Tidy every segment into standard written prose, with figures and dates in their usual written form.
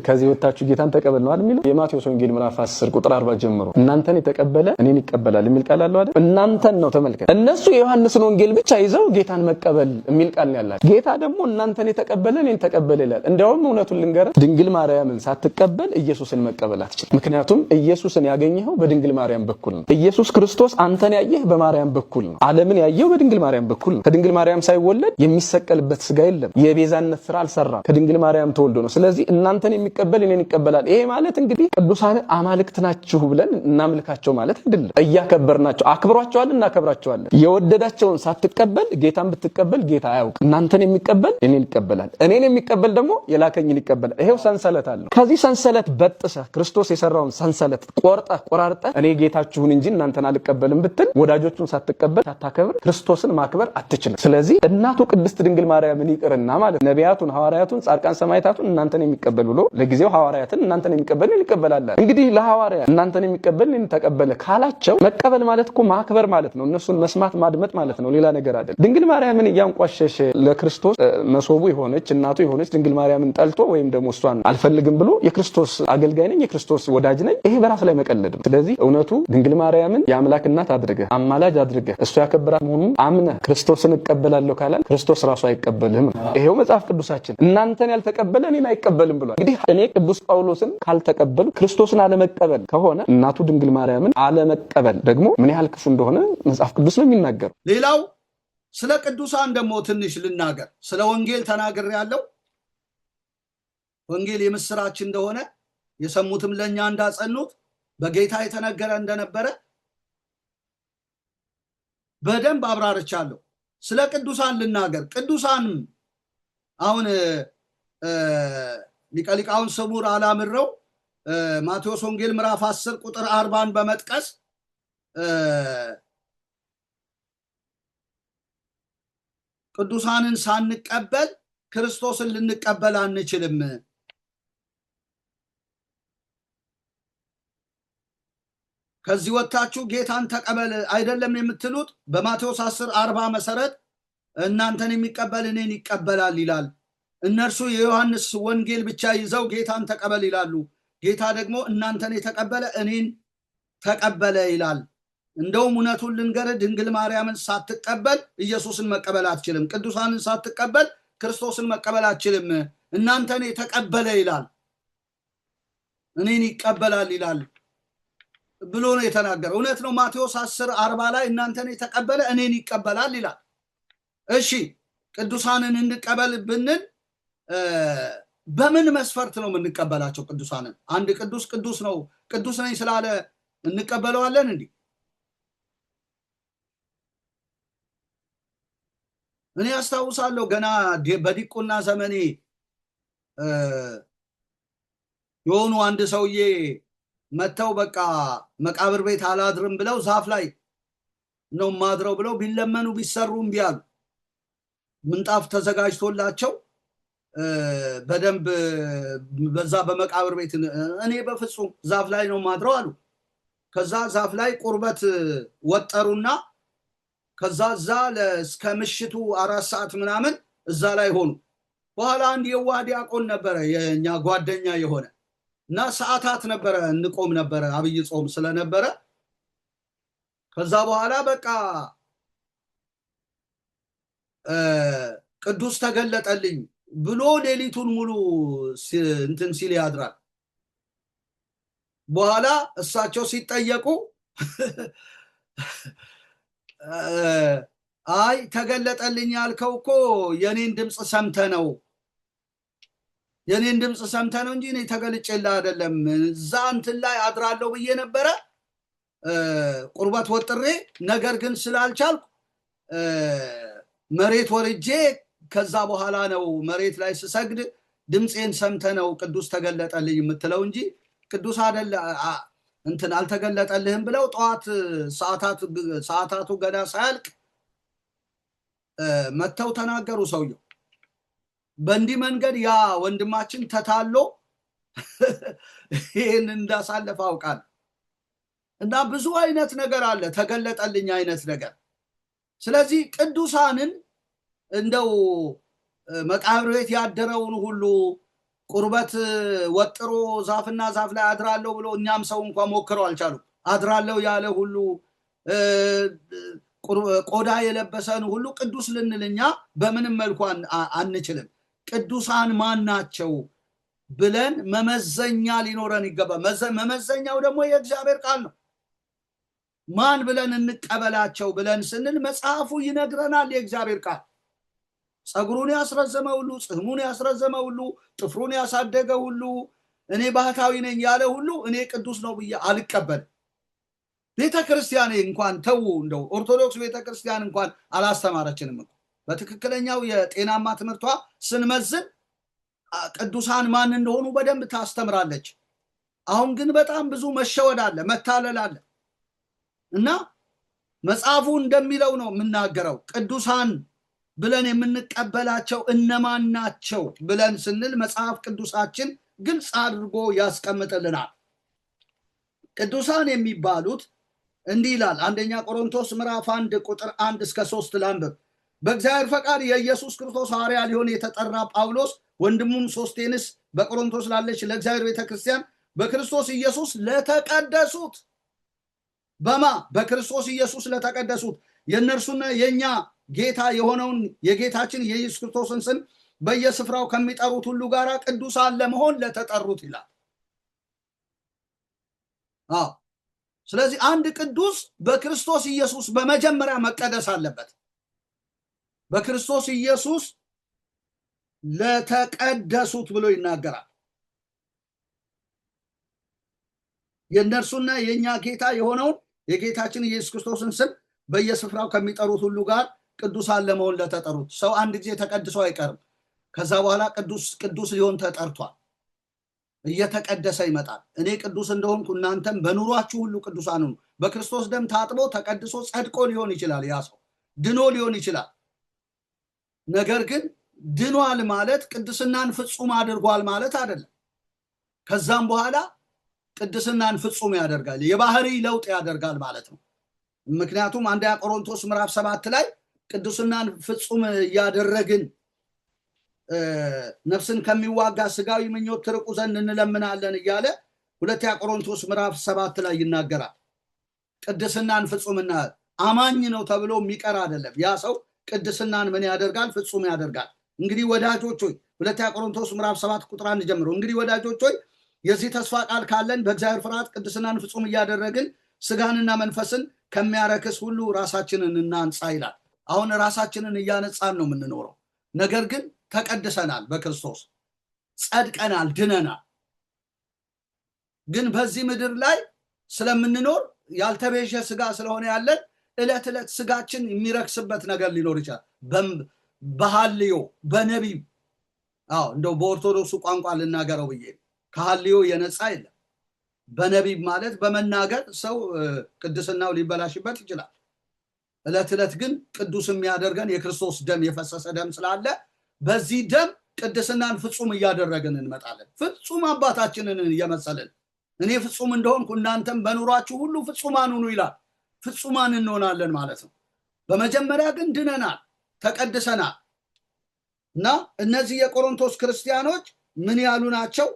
ከዚህ ወጣችሁ ጌታን ተቀበል ነው አይደል የሚለው የማቴዎስ ወንጌል ምዕራፍ 10 ቁጥር 40 ጀምሮ እናንተን የተቀበለ እኔን ይቀበላል የሚል ቃል አለው አይደል እናንተን ነው ተመልከት እነሱ የዮሐንስን ወንጌል ብቻ ይዘው ጌታን መቀበል የሚል ቃል ነው ያላቸው ጌታ ደግሞ እናንተን የተቀበለ እኔን ተቀበለ ይላል እንደውም እውነቱን ልንገር ድንግል ማርያምን ሳትቀበል ኢየሱስን መቀበል አትችልም ምክንያቱም ኢየሱስን ያገኘው በድንግል ማርያም በኩል ነው ኢየሱስ ክርስቶስ አንተን ያየህ በማርያም በኩል ነው ዓለምን ያየው በድንግል ማርያም በኩል ነው ከድንግል ማርያም ሳይወለድ የሚሰቀልበት ስጋ የለም የቤዛነት ስራ አልሰራም ከድንግል ማርያም ተወልዶ ነው ስለዚህ እናንተን የሚቀበል እኔን ይቀበላል ይሄ ማለት እንግዲህ ቅዱሳን አማልክት ናችሁ ብለን እናምልካቸው ማለት አይደለም እያከበርናቸው አክብሯቸዋል እናከብራቸዋለን የወደዳቸውን ሳትቀበል ጌታን ብትቀበል ጌታ አያውቅ እናንተን የሚቀበል እኔን ይቀበላል እኔን የሚቀበል ደግሞ የላከኝን ይቀበላል ይሄው ሰንሰለት አለ ከዚህ ሰንሰለት በጥሰ ክርስቶስ የሰራውን ሰንሰለት ቆራርጠ እኔ ጌታችሁን እንጂ እናንተን አልቀበልም ብትል ወዳጆቹን ሳትቀበል ሳታከብር ክርስቶስን ማክበር አትችልም ስለዚህ እናቱ ቅድስት ድንግል ማርያምን ይቅርና ማለት ነቢያቱን ሐዋርያቱን ጻድቃን ሰማዕታቱን እናንተን የሚቀበል ብሎ ለጊዜው ሐዋርያትን እናንተን የሚቀበል ይቀበላል እንግዲህ ለሐዋርያ እናንተን የሚቀበል ተቀበለ ካላቸው መቀበል ማለት እኮ ማክበር ማለት ነው እነሱን መስማት ማድመጥ ማለት ነው ሌላ ነገር አይደለም ድንግል ማርያምን ያንቋሸሸ ለክርስቶስ መሶቡ የሆነች እናቱ የሆነች ድንግል ማርያምን ጠልቶ ወይም ደግሞ እሷን አልፈልግም ብሎ የክርስቶስ አገልጋይ ነኝ የክርስቶስ ወዳጅ ነኝ ይሄ በራስ ላይ መቀለድ ነው ስለዚህ እውነቱ ድንግል ማርያምን የአምላክ እናት አድርገህ አማላጅ አድርገህ እሱ ያከበራት መሆኑን አምነህ ክርስቶስን እቀበላለሁ ካላል ክርስቶስ ራሱ አይቀበልህም ይሄው መጽሐፍ ቅዱሳችን እናንተን ያልተቀበለ እኔን አይቀበልም ብሏል እንግዲህ እኔ ቅዱስ ጳውሎስን ካልተቀበሉ ክርስቶስን አለመቀበል ከሆነ እናቱ ድንግል ማርያምን አለመቀበል ደግሞ ምን ያህል ክፉ እንደሆነ መጽሐፍ ቅዱስ ነው የሚናገር ሌላው ስለ ቅዱሳን ደግሞ ትንሽ ልናገር ስለ ወንጌል ተናገር ያለው ወንጌል የምስራች እንደሆነ የሰሙትም ለኛ እንዳጸኑት በጌታ የተነገረ እንደነበረ በደንብ አብራርቻለሁ ስለ ቅዱሳን ልናገር ቅዱሳን አሁን ሊቃሊቃውን ስሙር አላምረው ማቴዎስ ወንጌል ምዕራፍ 10 ቁጥር 40 በመጥቀስ ቅዱሳንን ሳንቀበል ክርስቶስን ልንቀበል አንችልም ከዚህ ወጣችሁ ጌታን ተቀበል አይደለም የምትሉት በማቴዎስ 10:40 መሰረት እናንተን የሚቀበል እኔን ይቀበላል ይላል እነርሱ የዮሐንስ ወንጌል ብቻ ይዘው ጌታን ተቀበል ይላሉ ጌታ ደግሞ እናንተን የተቀበለ እኔን ተቀበለ ይላል እንደውም እውነቱን ልንገር ድንግል ማርያምን ሳትቀበል ኢየሱስን መቀበል አትችልም ቅዱሳንን ሳትቀበል ክርስቶስን መቀበል አትችልም እናንተን የተቀበለ ይላል እኔን ይቀበላል ይላል ብሎ ነው የተናገረው እውነት ነው ማቴዎስ 10:40 ላይ እናንተን የተቀበለ እኔን ይቀበላል ይላል እሺ ቅዱሳንን እንቀበል ብንል በምን መስፈርት ነው የምንቀበላቸው? ቅዱሳንን አንድ ቅዱስ ነው ቅዱስ ነኝ ስላለ እንቀበለዋለን እንዴ? እኔ አስታውሳለሁ ገና በዲቁና ዘመኔ የሆኑ አንድ ሰውዬ መተው በቃ መቃብር ቤት አላድርም ብለው ዛፍ ላይ ነው ማድረው ብለው ቢለመኑ ቢሰሩም ቢያሉ ምንጣፍ ተዘጋጅቶላቸው በደንብ በዛ በመቃብር ቤት እኔ በፍጹም ዛፍ ላይ ነው ማድረው አሉ። ከዛ ዛፍ ላይ ቁርበት ወጠሩና ከዛ እስከ ምሽቱ 4 ሰዓት ምናምን እዛ ላይ ሆኑ። በኋላ አንድ የዋህ ዲያቆን ነበረ የኛ ጓደኛ የሆነ እና ሰዓታት ነበረ እንቆም ነበረ አብይ ጾም ስለነበረ ከዛ በኋላ በቃ ቅዱስ ተገለጠልኝ ብሎ ሌሊቱን ሙሉ እንትን ሲል ያድራል። በኋላ እሳቸው ሲጠየቁ አይ ተገለጠልኝ ያልከው እኮ የኔን ድምጽ ሰምተ ነው እንጂ እኔ ተገልጬልህ አይደለም። እዛ እንትን ላይ አድራለሁ ብዬ ነበረ ቁርበት ወጥሬ፣ ነገር ግን ስላልቻልኩ መሬት ወርጄ ከዛ በኋላ ነው መሬት ላይ ስሰግድ ድምፄን ሰምተ ነው ቅዱስ ተገለጠልኝ የምትለው እንጂ ቅዱስ አይደለ እንትን አልተገለጠልህም ብለው ጠዋት ሰዓታቱ ገና ሳያልቅ መተው ተናገሩ ሰውየው። በእንዲህ መንገድ ያ ወንድማችን ተታሎ ይህን እንዳሳለፈ አውቃለሁ። እና ብዙ አይነት ነገር አለ ተገለጠልኝ አይነት ነገር። ስለዚህ ቅዱሳንን እንደው መቃብር ቤት ያደረውን ሁሉ ቁርበት ወጥሮ ዛፍና ዛፍ ላይ አድራለሁ ብሎ እኛም ሰው እንኳን ሞክረው አልቻሉም። አድራለሁ ያለ ሁሉ ቆዳ የለበሰን ሁሉ ቅዱስ ልንልኛ በምንም መልኩ አንችልም። ቅዱሳን ማን ናቸው ብለን መመዘኛ ሊኖረን ይገባል። መመዘኛው ደግሞ የእግዚአብሔር ቃል ነው። ማን ብለን እንቀበላቸው ብለን ስንል መጽሐፉ ይነግረናል። የእግዚአብሔር ቃል ጸጉሩን ያስረዘመ ሁሉ፣ ጽሕሙን ያስረዘመ ሁሉ፣ ጥፍሩን ያሳደገ ሁሉ፣ እኔ ባህታዊ ነኝ ያለ ሁሉ እኔ ቅዱስ ነው ብዬ አልቀበልም። ቤተክርስቲያን እንኳን ተው እንደው ኦርቶዶክስ ቤተክርስቲያን እንኳን አላስተማረችንም። በትክክለኛው የጤናማ ትምህርቷ ስንመዝን ቅዱሳን ማን እንደሆኑ በደንብ ታስተምራለች። አሁን ግን በጣም ብዙ መሸወድ አለ፣ መታለል አለ እና መጽሐፉ እንደሚለው ነው የምናገረው። ቅዱሳን ብለን የምንቀበላቸው እነማን ናቸው ብለን ስንል መጽሐፍ ቅዱሳችን ግልጽ አድርጎ ያስቀምጥልናል። ቅዱሳን የሚባሉት እንዲህ ይላል። አንደኛ ቆሮንቶስ ምዕራፍ 1 ቁጥር 1 እስከ 3 ላንብብ። በእግዚአብሔር ፈቃድ የኢየሱስ ክርስቶስ ሐዋርያ ሊሆን የተጠራ ጳውሎስ ወንድሙም ሶስቴንስ በቆሮንቶስ ላለች ለእግዚአብሔር ቤተክርስቲያን በክርስቶስ ኢየሱስ ለተቀደሱት በክርስቶስ ኢየሱስ ለተቀደሱት የእነርሱና የኛ ጌታ የሆነውን የጌታችን የኢየሱስ ክርስቶስን ስም በየስፍራው ከሚጠሩት ሁሉ ጋር ቅዱሳን ለመሆን ለተጠሩት ይላል። ስለዚህ አንድ ቅዱስ በክርስቶስ ኢየሱስ በመጀመሪያ መቀደስ አለበት። በክርስቶስ ኢየሱስ ለተቀደሱት ብሎ ይናገራል። የእነርሱና የኛ ጌታ የሆነውን የጌታችን ኢየሱስ ክርስቶስን ስም በየስፍራው ከሚጠሩት ሁሉ ጋር ቅዱሳን ለመሆን ለተጠሩት። ሰው አንድ ጊዜ ተቀድሶ አይቀርም። ከዛ በኋላ ቅዱስ ሊሆን ተጠርቷል። እየተቀደሰ ይመጣል። እኔ ቅዱስ እንደሆንኩ እናንተም በኑሯችሁ ሁሉ ቅዱሳን ሁኑ። በክርስቶስ ደም ታጥቦ ተቀድሶ ጸድቆ ሊሆን ይችላል። ያ ሰው ድኖ ሊሆን ይችላል። ነገር ግን ድኗል ማለት ቅድስናን ፍጹም አድርጓል ማለት አይደለም። ከዛም በኋላ ቅድስናን ፍጹም ያደርጋል፣ የባህሪ ለውጥ ያደርጋል ማለት ነው። ምክንያቱም አንደኛ ቆሮንቶስ ምዕራፍ 7 ላይ ቅድስናን ፍጹም እያደረግን ነፍስን ከሚዋጋ ስጋዊ ምኞት ትርቁ ዘንድ እንለምናለን እያለ ሁለተኛ ቆሮንቶስ ምዕራፍ 7 ላይ ይናገራል። ቅድስናን ፍጹምና አማኝ ነው ተብሎ የሚቀር አይደለም። ያ ሰው ቅድስናን ምን ያደርጋል? ፍጹም ያደርጋል። እንግዲህ ወዳጆች ሆይ ሁለተኛ ቆሮንቶስ ምዕራፍ 7 ቁጥር 1 ጀምሮ እንግዲህ ወዳጆች ሆይ የዚህ ተስፋ ቃል ካለን በእግዚአብሔር ፍርሃት ቅድስናን ፍጹም እያደረግን ስጋንና መንፈስን ከሚያረክስ ሁሉ ራሳችንን እናንጻ ይላል። አሁን ራሳችንን እያነጻን ነው የምንኖረው። ነገር ግን ተቀድሰናል፣ በክርስቶስ ጸድቀናል፣ ድነናል። ግን በዚህ ምድር ላይ ስለምንኖር ያልተቤዠ ስጋ ስለሆነ ያለን ዕለት ዕለት ስጋችን የሚረክስበት ነገር ሊኖር ይችላል። በሐልዮ በነቢብ እንደው በኦርቶዶክሱ ቋንቋ ልናገረው ብዬ ከሐልዮ የነጻ የለም። በነቢብ ማለት በመናገር ሰው ቅድስናው ሊበላሽበት ይችላል። ዕለት ዕለት ግን ቅዱስ የሚያደርገን የክርስቶስ ደም የፈሰሰ ደም ስላለ በዚህ ደም ቅድስናን ፍጹም እያደረግን እንመጣለን። ፍጹም አባታችንን እየመሰልን እኔ ፍጹም እንደሆንኩ እናንተም በኑሯችሁ ሁሉ ፍጹማን ሁኑ ይላል። ፍጹማን እንሆናለን ማለት ነው። በመጀመሪያ ግን ድነናል፣ ተቀድሰናል። እና እነዚህ የቆሮንቶስ ክርስቲያኖች ምን ያሉ ናቸው?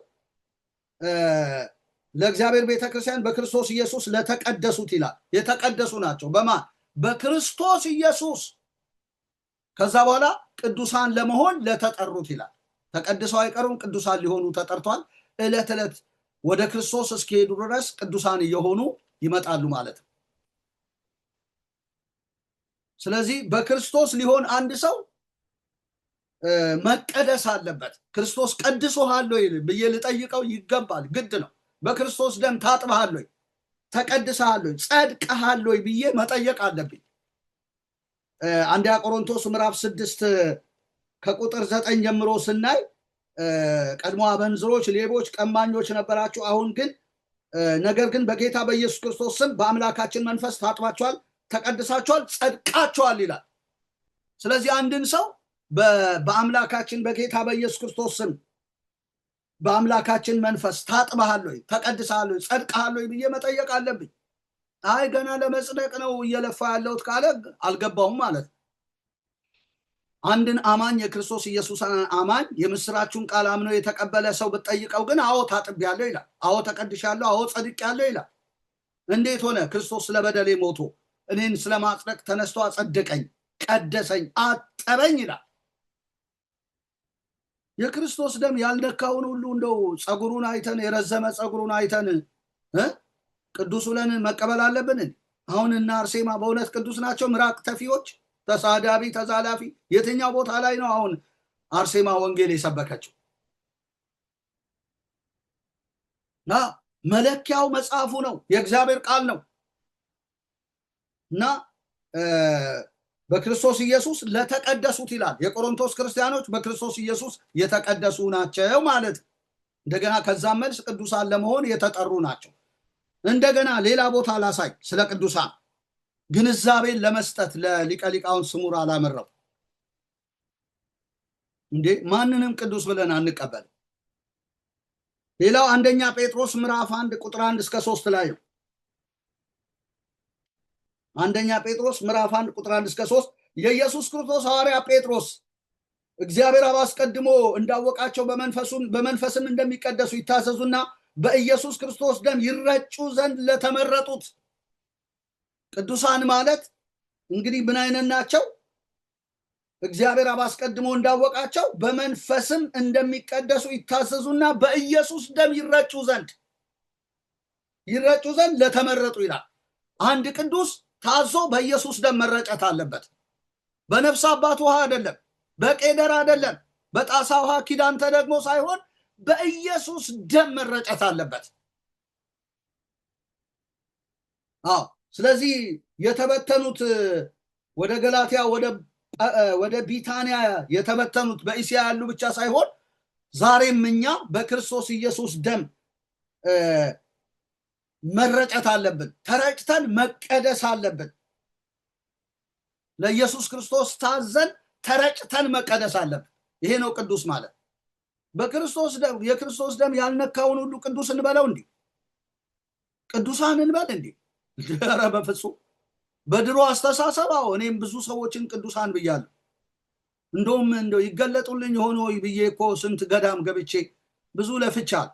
ለእግዚአብሔር ቤተክርስቲያን በክርስቶስ ኢየሱስ ለተቀደሱት ይላል። የተቀደሱ ናቸው። በማን? በክርስቶስ ኢየሱስ። ከዛ በኋላ ቅዱሳን ለመሆን ለተጠሩት ይላል። ተቀድሰው አይቀሩም፣ ቅዱሳን ሊሆኑ ተጠርቷል። ዕለት ዕለት ወደ ክርስቶስ እስኪሄዱ ድረስ ቅዱሳን እየሆኑ ይመጣሉ ማለት ነው። ስለዚህ በክርስቶስ ሊሆን አንድ ሰው መቀደስ አለበት። ክርስቶስ ቀድሶሃል ወይ ብዬ ልጠይቀው ይገባል፣ ግድ ነው። በክርስቶስ ደም ታጥበሃል ወይ፣ ተቀድሰሃል ወይ፣ ጸድቀሃል ወይ ብዬ መጠየቅ አለብኝ። አንደኛ ቆሮንቶስ ምዕራፍ 6 ከቁጥር 9 ጀምሮ ስናይ ቀድሞ አመንዝሮች፣ ሌቦች፣ ቀማኞች ነበራችሁ፣ አሁን ግን ነገር ግን በጌታ በኢየሱስ ክርስቶስ ስም በአምላካችን መንፈስ ታጥባችኋል፣ ተቀድሳችኋል፣ ጸድቃችኋል ይላል። ስለዚህ አንድን ሰው በአምላካችን በጌታ በኢየሱስ ክርስቶስ ስም በአምላካችን መንፈስ ታጥበሃል ወይ፣ ተቀድሰሃል ወይ፣ ጸድቀሃል ወይ ብዬ መጠየቅ አለብኝ። አይ ገና ለመጽደቅ ነው እየለፋ ያለሁት ካለ አልገባውም ማለት ነው። አንድን አማኝ የክርስቶስ ኢየሱስ አማኝ የምስራቹን ቃል አምኖ የተቀበለ ሰው ብትጠይቀው ግን አዎ ታጥቤያለሁ ይላል፣ አዎ ተቀድሻለሁ፣ አዎ ጸድቄያለሁ ይላል። እንዴት ሆነ? ክርስቶስ ስለበደሌ ሞቶ እኔን ስለማጽደቅ ተነስቶ አጸደቀኝ፣ ቀደሰኝ፣ አጠበኝ ይላል። የክርስቶስ ደም ያልነካውን ሁሉ እንደው ጸጉሩን አይተን የረዘመ ጸጉሩን አይተን ቅዱስ ብለን መቀበል አለብን? አሁን እና አርሴማ በእውነት ቅዱስ ናቸው? ምራቅ ተፊዎች፣ ተሳዳቢ፣ ተዛላፊ የትኛው ቦታ ላይ ነው አሁን አርሴማ ወንጌል የሰበከችው? እና መለኪያው መጽሐፉ ነው፣ የእግዚአብሔር ቃል ነው። እና በክርስቶስ ኢየሱስ ለተቀደሱት ይላል። የቆሮንቶስ ክርስቲያኖች በክርስቶስ ኢየሱስ የተቀደሱ ናቸው ማለት። እንደገና ከዛም መልስ ቅዱሳን ለመሆን የተጠሩ ናቸው። እንደገና ሌላ ቦታ ላሳይ ስለ ቅዱሳን ግንዛቤን ለመስጠት ለሊቀ ሊቃውንት ስሙር አላመረው እንዴ ማንንም ቅዱስ ብለን አንቀበል። ሌላው አንደኛ ጴጥሮስ ምዕራፍ 1 ቁጥር 1 እስከ 3 ላይ ነው። አንደኛ ጴጥሮስ ምዕራፍ 1 ቁጥር 1 እስከ 3 የኢየሱስ ክርስቶስ ሐዋርያ ጴጥሮስ እግዚአብሔር አብ አስቀድሞ እንዳወቃቸው በመንፈስም እንደሚቀደሱ ይታዘዙና በኢየሱስ ክርስቶስ ደም ይረጩ ዘንድ ለተመረጡት። ቅዱሳን ማለት እንግዲህ ምን አይነት ናቸው? እግዚአብሔር አብ አስቀድሞ እንዳወቃቸው በመንፈስም እንደሚቀደሱ ይታዘዙና በኢየሱስ ደም ይረጩ ዘንድ ለተመረጡ ይላል። አንድ ቅዱስ ታዞ በኢየሱስ ደም መረጨት አለበት። በነፍስ አባት ውሃ አይደለም፣ በቄደር አይደለም፣ በጣሳ ውሃ ኪዳን ተደግሞ ሳይሆን በኢየሱስ ደም መረጨት አለበት። ስለዚህ የተበተኑት ወደ ገላትያ ወደ ቢታንያ የተበተኑት በእስያ ያሉ ብቻ ሳይሆን ዛሬም እኛ በክርስቶስ ኢየሱስ ደም መረጨት አለብን። ተረጭተን መቀደስ አለብን። ለኢየሱስ ክርስቶስ ታዘን ተረጭተን መቀደስ አለብን። ይሄ ነው ቅዱስ ማለት። በክርስቶስ ደም የክርስቶስ ደም ያልነካውን ሁሉ ቅዱስ እንበለው እንዴ? ቅዱሳን እንበል እንዴ? ኧረ በፍጹም። በድሮ አስተሳሰብ እኔም ብዙ ሰዎችን ቅዱሳን ብያለሁ። እንደውም ይገለጡልኝ ሆኖ ብዬ እኮ ስንት ገዳም ገብቼ ብዙ ለፍቻል።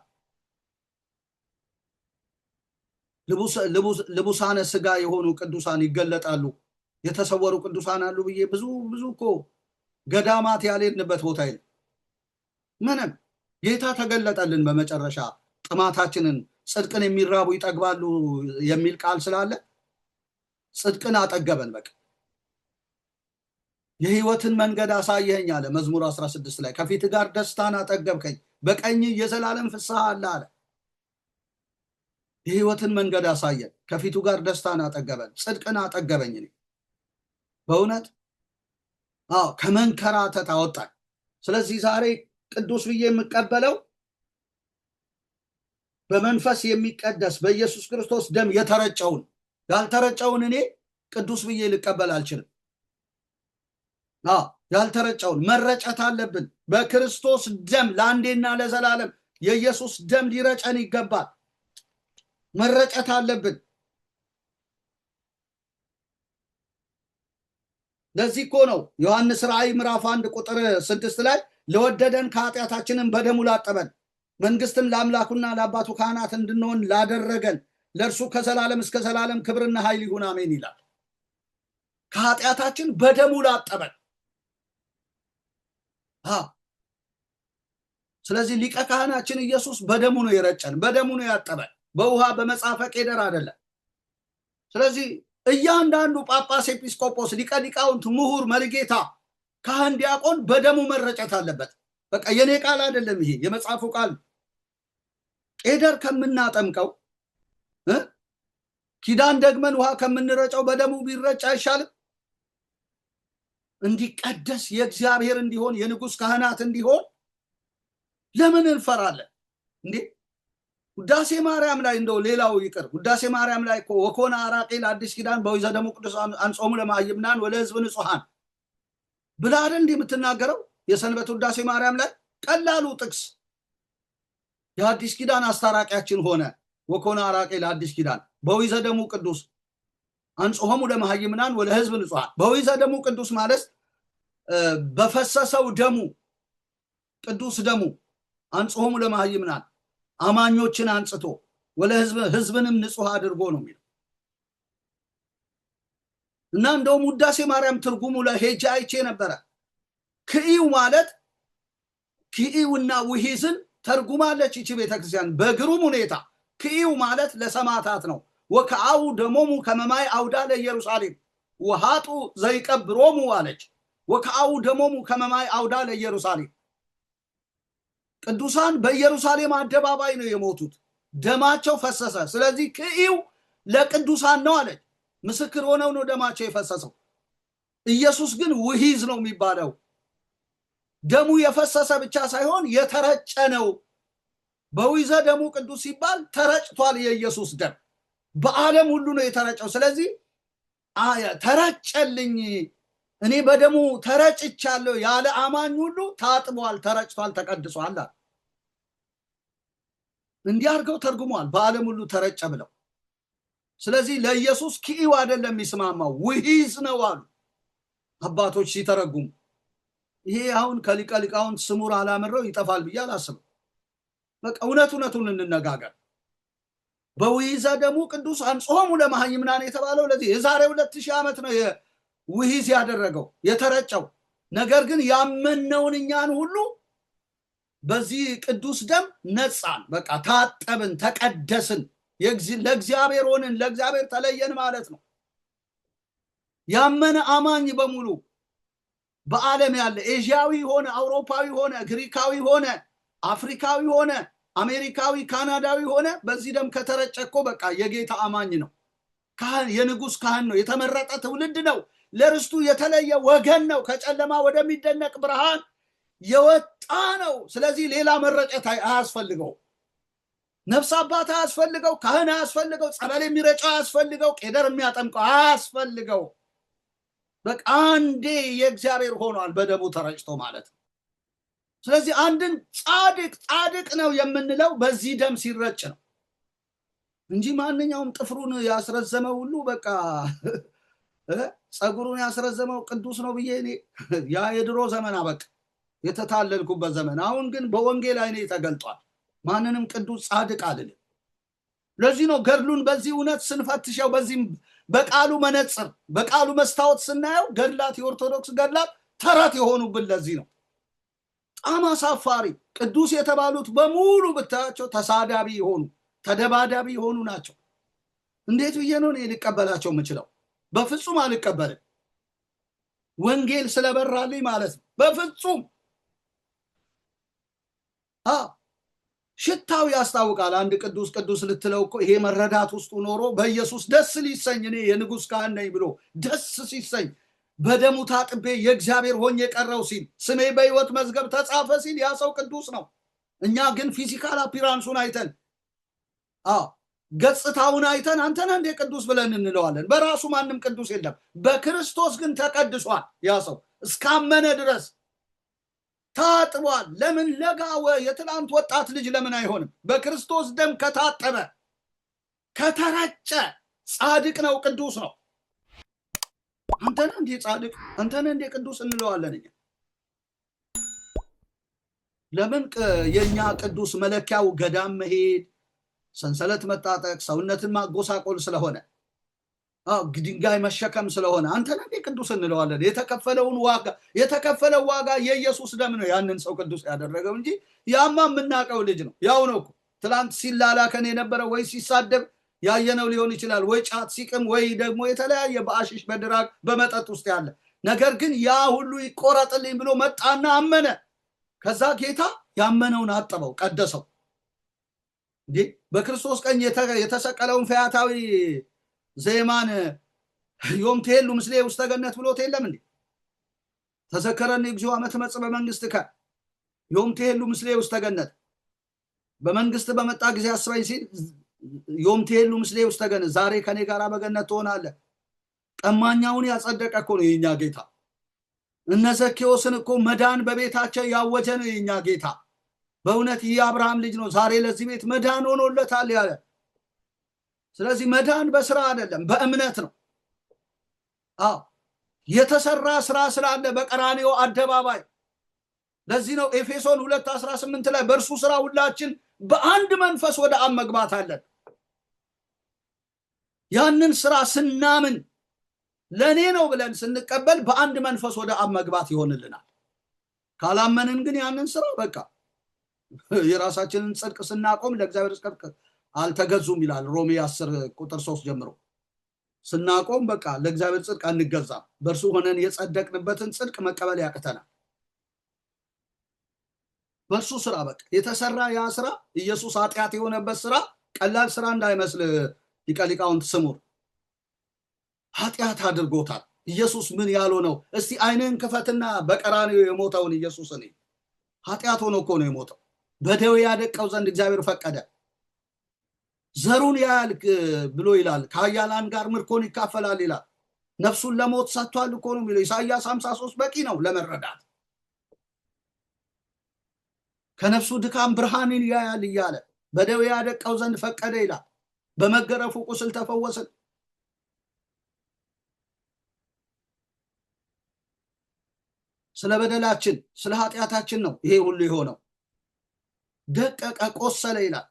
ልቡሳነ ስጋ የሆኑ ቅዱሳን ይገለጣሉ፣ የተሰወሩ ቅዱሳን አሉ ብዬ ብዙ እኮ ገዳማት ያልሄድንበት ቦታ የለም። ምንም ጌታ ተገለጠልን። በመጨረሻ ጥማታችንን ጽድቅን የሚራቡ ይጠግባሉ የሚል ቃል ስላለ ጽድቅን አጠገበን። በቃ የህይወትን መንገድ አሳየኸኝ አለ መዝሙር 16 ላይ። ከፊት ጋር ደስታን አጠገብከኝ፣ በቀኝ የዘላለም ፍስሐ አለ አለ። የህይወትን መንገድ አሳየን፣ ከፊቱ ጋር ደስታን አጠገበን፣ ጽድቅን አጠገበኝ። በእውነት ከመንከራተት አወጣኝ። ስለዚህ ዛሬ ቅዱስ ብዬ የምቀበለው በመንፈስ የሚቀደስ በኢየሱስ ክርስቶስ ደም የተረጨውን፣ ያልተረጨውን እኔ ቅዱስ ብዬ ልቀበል አልችልም። ያልተረጨውን መረጨት አለብን። በክርስቶስ ደም ለአንዴና ለዘላለም የኢየሱስ ደም ሊረጨን ይገባል። መረጨት አለብን። ለዚህ እኮ ነው ዮሐንስ ራእይ ምዕራፍ 1 ቁጥር 6 ላይ ለወደደን ከኃጢአታችንን በደሙ ላጠበን መንግስትም ለአምላኩና ለአባቱ ካህናት እንድንሆን ላደረገን ለእርሱ ከዘላለም እስከ ዘላለም ክብርና ኃይል ይሁን አሜን ይላል። ከኃጢአታችን በደሙ ላጠበን። ስለዚህ ሊቀ ካህናችን ኢየሱስ በደሙ ነው የረጨን፣ በደሙ ነው ያጠበን፣ በውሃ በመጽሐፈ ቄደር አይደለም። ስለዚህ እያንዳንዱ ጳጳስ፣ ኤጲስቆጶስ፣ ሊቀ ሊቃውንት፣ ምሁር፣ መሪጌታ፣ ካህን፣ ዲያቆን በደሙ መረጨት አለበት። በቃ የኔ ቃል አይደለም፣ ይሄ የመጽሐፉ ቃል። ቄደር ከምናጠምቀው ኪዳን ደግመን ውሃ ከምንረጨው በደሙ ቢረጭ አይሻልም? እንዲቀደስ የእግዚአብሔር እንዲሆን የንጉሥ ካህናት እንዲሆን ለምን እንፈራለን እንዴ? ውዳሴ ማርያም ላይ እንደው ሌላው ይቅር፣ ውዳሴ ማርያም ላይ እኮ ወኮነ አራቄ ለአዲስ ኪዳን በወይዘ ደሙ ቅዱስ አንጾሙ ለማይምናን ወለሕዝብ ንጹሐን ብላ አይደል እንዲህ የምትናገረው የሰንበት ውዳሴ ማርያም ላይ። ቀላሉ ጥቅስ የአዲስ ኪዳን አስታራቂያችን ሆነ። ወኮነ አራቄ ለአዲስ ኪዳን በወይዘ ደሙ ቅዱስ አንጾሙ ለማይምናን ወለሕዝብ ንጹሐን። በወይዘ ደሙ ቅዱስ ማለት በፈሰሰው ደሙ ቅዱስ ደሙ አንጾሙ ለማይምናን አማኞችን አንጽቶ ህዝብንም ንጹህ አድርጎ ነው የሚለው። እና እንደውም ውዳሴ ማርያም ትርጉሙ ላይ ሄጄ አይቼ ነበረ። ክኢው ማለት ክኢውና ውሂዝን ተርጉማለች ይቺ ቤተክርስቲያን በግሩም ሁኔታ። ክኢው ማለት ለሰማዕታት ነው። ወከአው ደሞሙ ከመማይ አውዳ ለኢየሩሳሌም ወሃጡ ዘይቀብሮሙ አለች። ወከአው ደሞሙ ከመማይ አውዳ ለኢየሩሳሌም ቅዱሳን በኢየሩሳሌም አደባባይ ነው የሞቱት፣ ደማቸው ፈሰሰ። ስለዚህ ክኢው ለቅዱሳን ነው አለች። ምስክር ሆነው ነው ደማቸው የፈሰሰው። ኢየሱስ ግን ውሂዝ ነው የሚባለው። ደሙ የፈሰሰ ብቻ ሳይሆን የተረጨ ነው። በወይዘ ደሙ ቅዱስ ሲባል ተረጭቷል። የኢየሱስ ደም በዓለም ሁሉ ነው የተረጨው። ስለዚህ ተረጨልኝ፣ እኔ በደሙ ተረጭቻለሁ ያለ አማኝ ሁሉ ታጥቧል፣ ተረጭቷል፣ ተቀድሷል። እንዲህ አድርገው ተርጉመዋል፣ በዓለም ሁሉ ተረጨ ብለው። ስለዚህ ለኢየሱስ ክኢው አይደለም የሚስማማው፣ ውሂዝ ነው አሉ አባቶች ሲተረጉሙ። ይሄ አሁን ከሊቀ ሊቃውንት ስሙር አላምረው ይጠፋል ብዬ አላስብም። በቃ እውነቱን እንነጋገር። በውሂዘ ደሙ ቅዱስ አንጾሙ ለማይምናን የተባለው ለዚህ የዛሬ 2000 ዓመት ነው ውሂዝ ያደረገው የተረጨው። ነገር ግን ያመነውን እኛን ሁሉ በዚህ ቅዱስ ደም ነጻን፣ በቃ ታጠብን፣ ተቀደስን፣ ለእግዚአብሔር ሆንን፣ ለእግዚአብሔር ተለየን ማለት ነው። ያመነ አማኝ በሙሉ በዓለም ያለ ኤዥያዊ ሆነ፣ አውሮፓዊ ሆነ፣ ግሪካዊ ሆነ፣ አፍሪካዊ ሆነ፣ አሜሪካዊ፣ ካናዳዊ ሆነ በዚህ ደም ከተረጨ እኮ በቃ የጌታ አማኝ ነው። ካህን፣ የንጉሥ ካህን ነው። የተመረጠ ትውልድ ነው። ለርስቱ የተለየ ወገን ነው። ከጨለማ ወደሚደነቅ ብርሃን የወጣ ነው። ስለዚህ ሌላ መረጨት አያስፈልገው። ነፍስ አባት አያስፈልገው። ካህን አያስፈልገው። ጸበል የሚረጨው አያስፈልገው። ቄደር የሚያጠምቀው አያስፈልገው። በቃ አንዴ የእግዚአብሔር ሆኗል በደሙ ተረጭቶ ማለት ነው። ስለዚህ አንድን ጻድቅ ነው የምንለው በዚህ ደም ሲረጭ ነው እንጂ ማንኛውም ጥፍሩን ያስረዘመው ሁሉ በቃ ጸጉሩን ያስረዘመው ቅዱስ ነው ብዬ እኔ ያ የድሮ ዘመን አበቃ፣ የተታለልኩበት ዘመን። አሁን ግን በወንጌል አይኔ ተገልጧል። ማንንም ቅዱስ ጻድቅ አልልም። ለዚህ ነው ገድሉን በዚህ እውነት ስንፈትሸው፣ በዚህም በቃሉ መነጽር በቃሉ መስታወት ስናየው ገድላት፣ የኦርቶዶክስ ገድላት ተረት የሆኑብን ለዚህ ነው። በጣም አሳፋሪ። ቅዱስ የተባሉት በሙሉ ብታያቸው ተሳዳቢ የሆኑ ተደባዳቢ የሆኑ ናቸው። እንዴት ብዬ ነው እኔ ልቀበላቸው የምችለው? በፍጹም አልቀበልም። ወንጌል ስለበራልኝ ማለት ነው። በፍጹም ሽታው ያስታውቃል። አንድ ቅዱስ ቅዱስ ልትለው እኮ ይሄ መረዳት ውስጡ ኖሮ በኢየሱስ ደስ ሊሰኝ እኔ የንጉሥ ካህን ነኝ ብሎ ደስ ሲሰኝ በደሙ ታጥቤ የእግዚአብሔር ሆኜ የቀረው ሲል ስሜ በሕይወት መዝገብ ተጻፈ ሲል ያ ሰው ቅዱስ ነው። እኛ ግን ፊዚካል አፒራንሱን አይተን ገጽታውን አይተን አንተና እንደ ቅዱስ ብለን እንለዋለን። በራሱ ማንም ቅዱስ የለም። በክርስቶስ ግን ተቀድሷል። ያ ሰው እስካመነ ድረስ ታጥቧል። ለምን ለጋወ የትላንት ወጣት ልጅ ለምን አይሆንም? በክርስቶስ ደም ከታጠበ ከተረጨ ጻድቅ ነው፣ ቅዱስ ነው። አንተና እንደ ጻድቅ አንተና እንደ ቅዱስ እንለዋለን እኛ። ለምን የኛ ቅዱስ መለኪያው ገዳም መሄድ፣ ሰንሰለት መጣጠቅ፣ ሰውነትን ማጎሳቆል ስለሆነ ድንጋይ መሸከም ስለሆነ አንተና እንደ ቅዱስ እንለዋለን። የተከፈለው ዋጋ የኢየሱስ ደም ነው ያንን ሰው ቅዱስ ያደረገው እንጂ ያማ የምናውቀው ልጅ ነው። ያው ነው እኮ ትላንት ሲላላከን የነበረ ወይ ሲሳደብ ያየነው ሊሆን ይችላል፣ ወይ ጫት ሲቅም፣ ወይ ደግሞ የተለያየ በአሽሽ በድራግ በመጠጥ ውስጥ ያለ ነገር ግን ያ ሁሉ ይቆረጥልኝ ብሎ መጣና አመነ። ከዛ ጌታ ያመነውን አጠበው፣ ቀደሰው። በክርስቶስ ቀኝ የተሰቀለውን ፈያታዊ ዜማን ዮም ትሄሉ ምስሌ ውስተ ገነት ብሎት የለም እንዴ? ተዘከረኒ እግዚኦ አመ ትመጽእ በመንግሥትከ ዮም ትሄሉ ምስሌ ውስተ ገነት፣ በመንግስት በመጣ ጊዜ አስበኝ ሲል ዮም ትሄሉ ምስሌ ውስተ ገነት፣ ዛሬ ከኔ ጋር በገነት ትሆናለህ። ቀማኛውን ያጸደቀ እኮ ነው የኛ ጌታ። እነ ዘኬዎስን እኮ መዳን በቤታቸው ያወጀ ነው የኛ ጌታ። በእውነት ይህ አብርሃም ልጅ ነው ዛሬ ለዚህ ቤት መዳን ሆኖለታል ያለ። ስለዚህ መዳን በስራ አይደለም በእምነት ነው። የተሰራ ስራ ስላለ በቀራንዮ አደባባይ። ለዚህ ነው ኤፌሶን 2:18 ላይ በእርሱ ስራ ሁላችን በአንድ መንፈስ ወደ አብ መግባት አለን። ያንን ስራ ስናምን ለኔ ነው ብለን ስንቀበል በአንድ መንፈስ ወደ አብ መግባት ይሆንልናል። ካላመንን ግን ያንን ስራ በቃ የራሳችንን ጽድቅ ስናቆም ለእግዚአብሔር ጽድቅ አልተገዙም ይላል ሮሜ 10:3 ጀምሮ። ስናቆም በቃ ለእግዚአብሔር ጽድቅ አንገዛም። በእርሱ ሆነን የጸደቅንበትን ጽድቅ መቀበል ያቅተናል። በእርሱ ስራ በቃ የተሰራ ያ ስራ ኢየሱስ ኃጢአት የሆነበት ስራ ቀላል ስራ እንዳይመስል ሊቀ ሊቃውንት ስሙር ኃጢአት አድርጎታል። ኢየሱስ ምን ያልሆነው እስቲ አይንን ክፈትና በቀራንዮ የሞተውን ኢየሱስ እኔ ኃጢአት ሆኖ እኮ ነው የሞተው። በደዌ ያደቀው ዘንድ እግዚአብሔር ፈቀደ። ዘሩን ያያል ብሎ ይላል። ከኃያላን ጋር ምርኮን ይካፈላል ይላል። ነፍሱን ለሞት ሰጥቷል እኮ ነው የሚለው ኢሳይያስ 53 በቂ ነው ለመረዳት። ከነፍሱ ድካም ብርሃንን ያያል እያለ በደዌ ያደቀው ዘንድ ፈቀደ ይላል። በመገረፉ ቁስል ተፈወስን። ስለ በደላችን ስለ ኃጢአታችን ነው ይሄ ሁሉ የሆነው። ደቀቀ፣ ቆሰለ ይላል።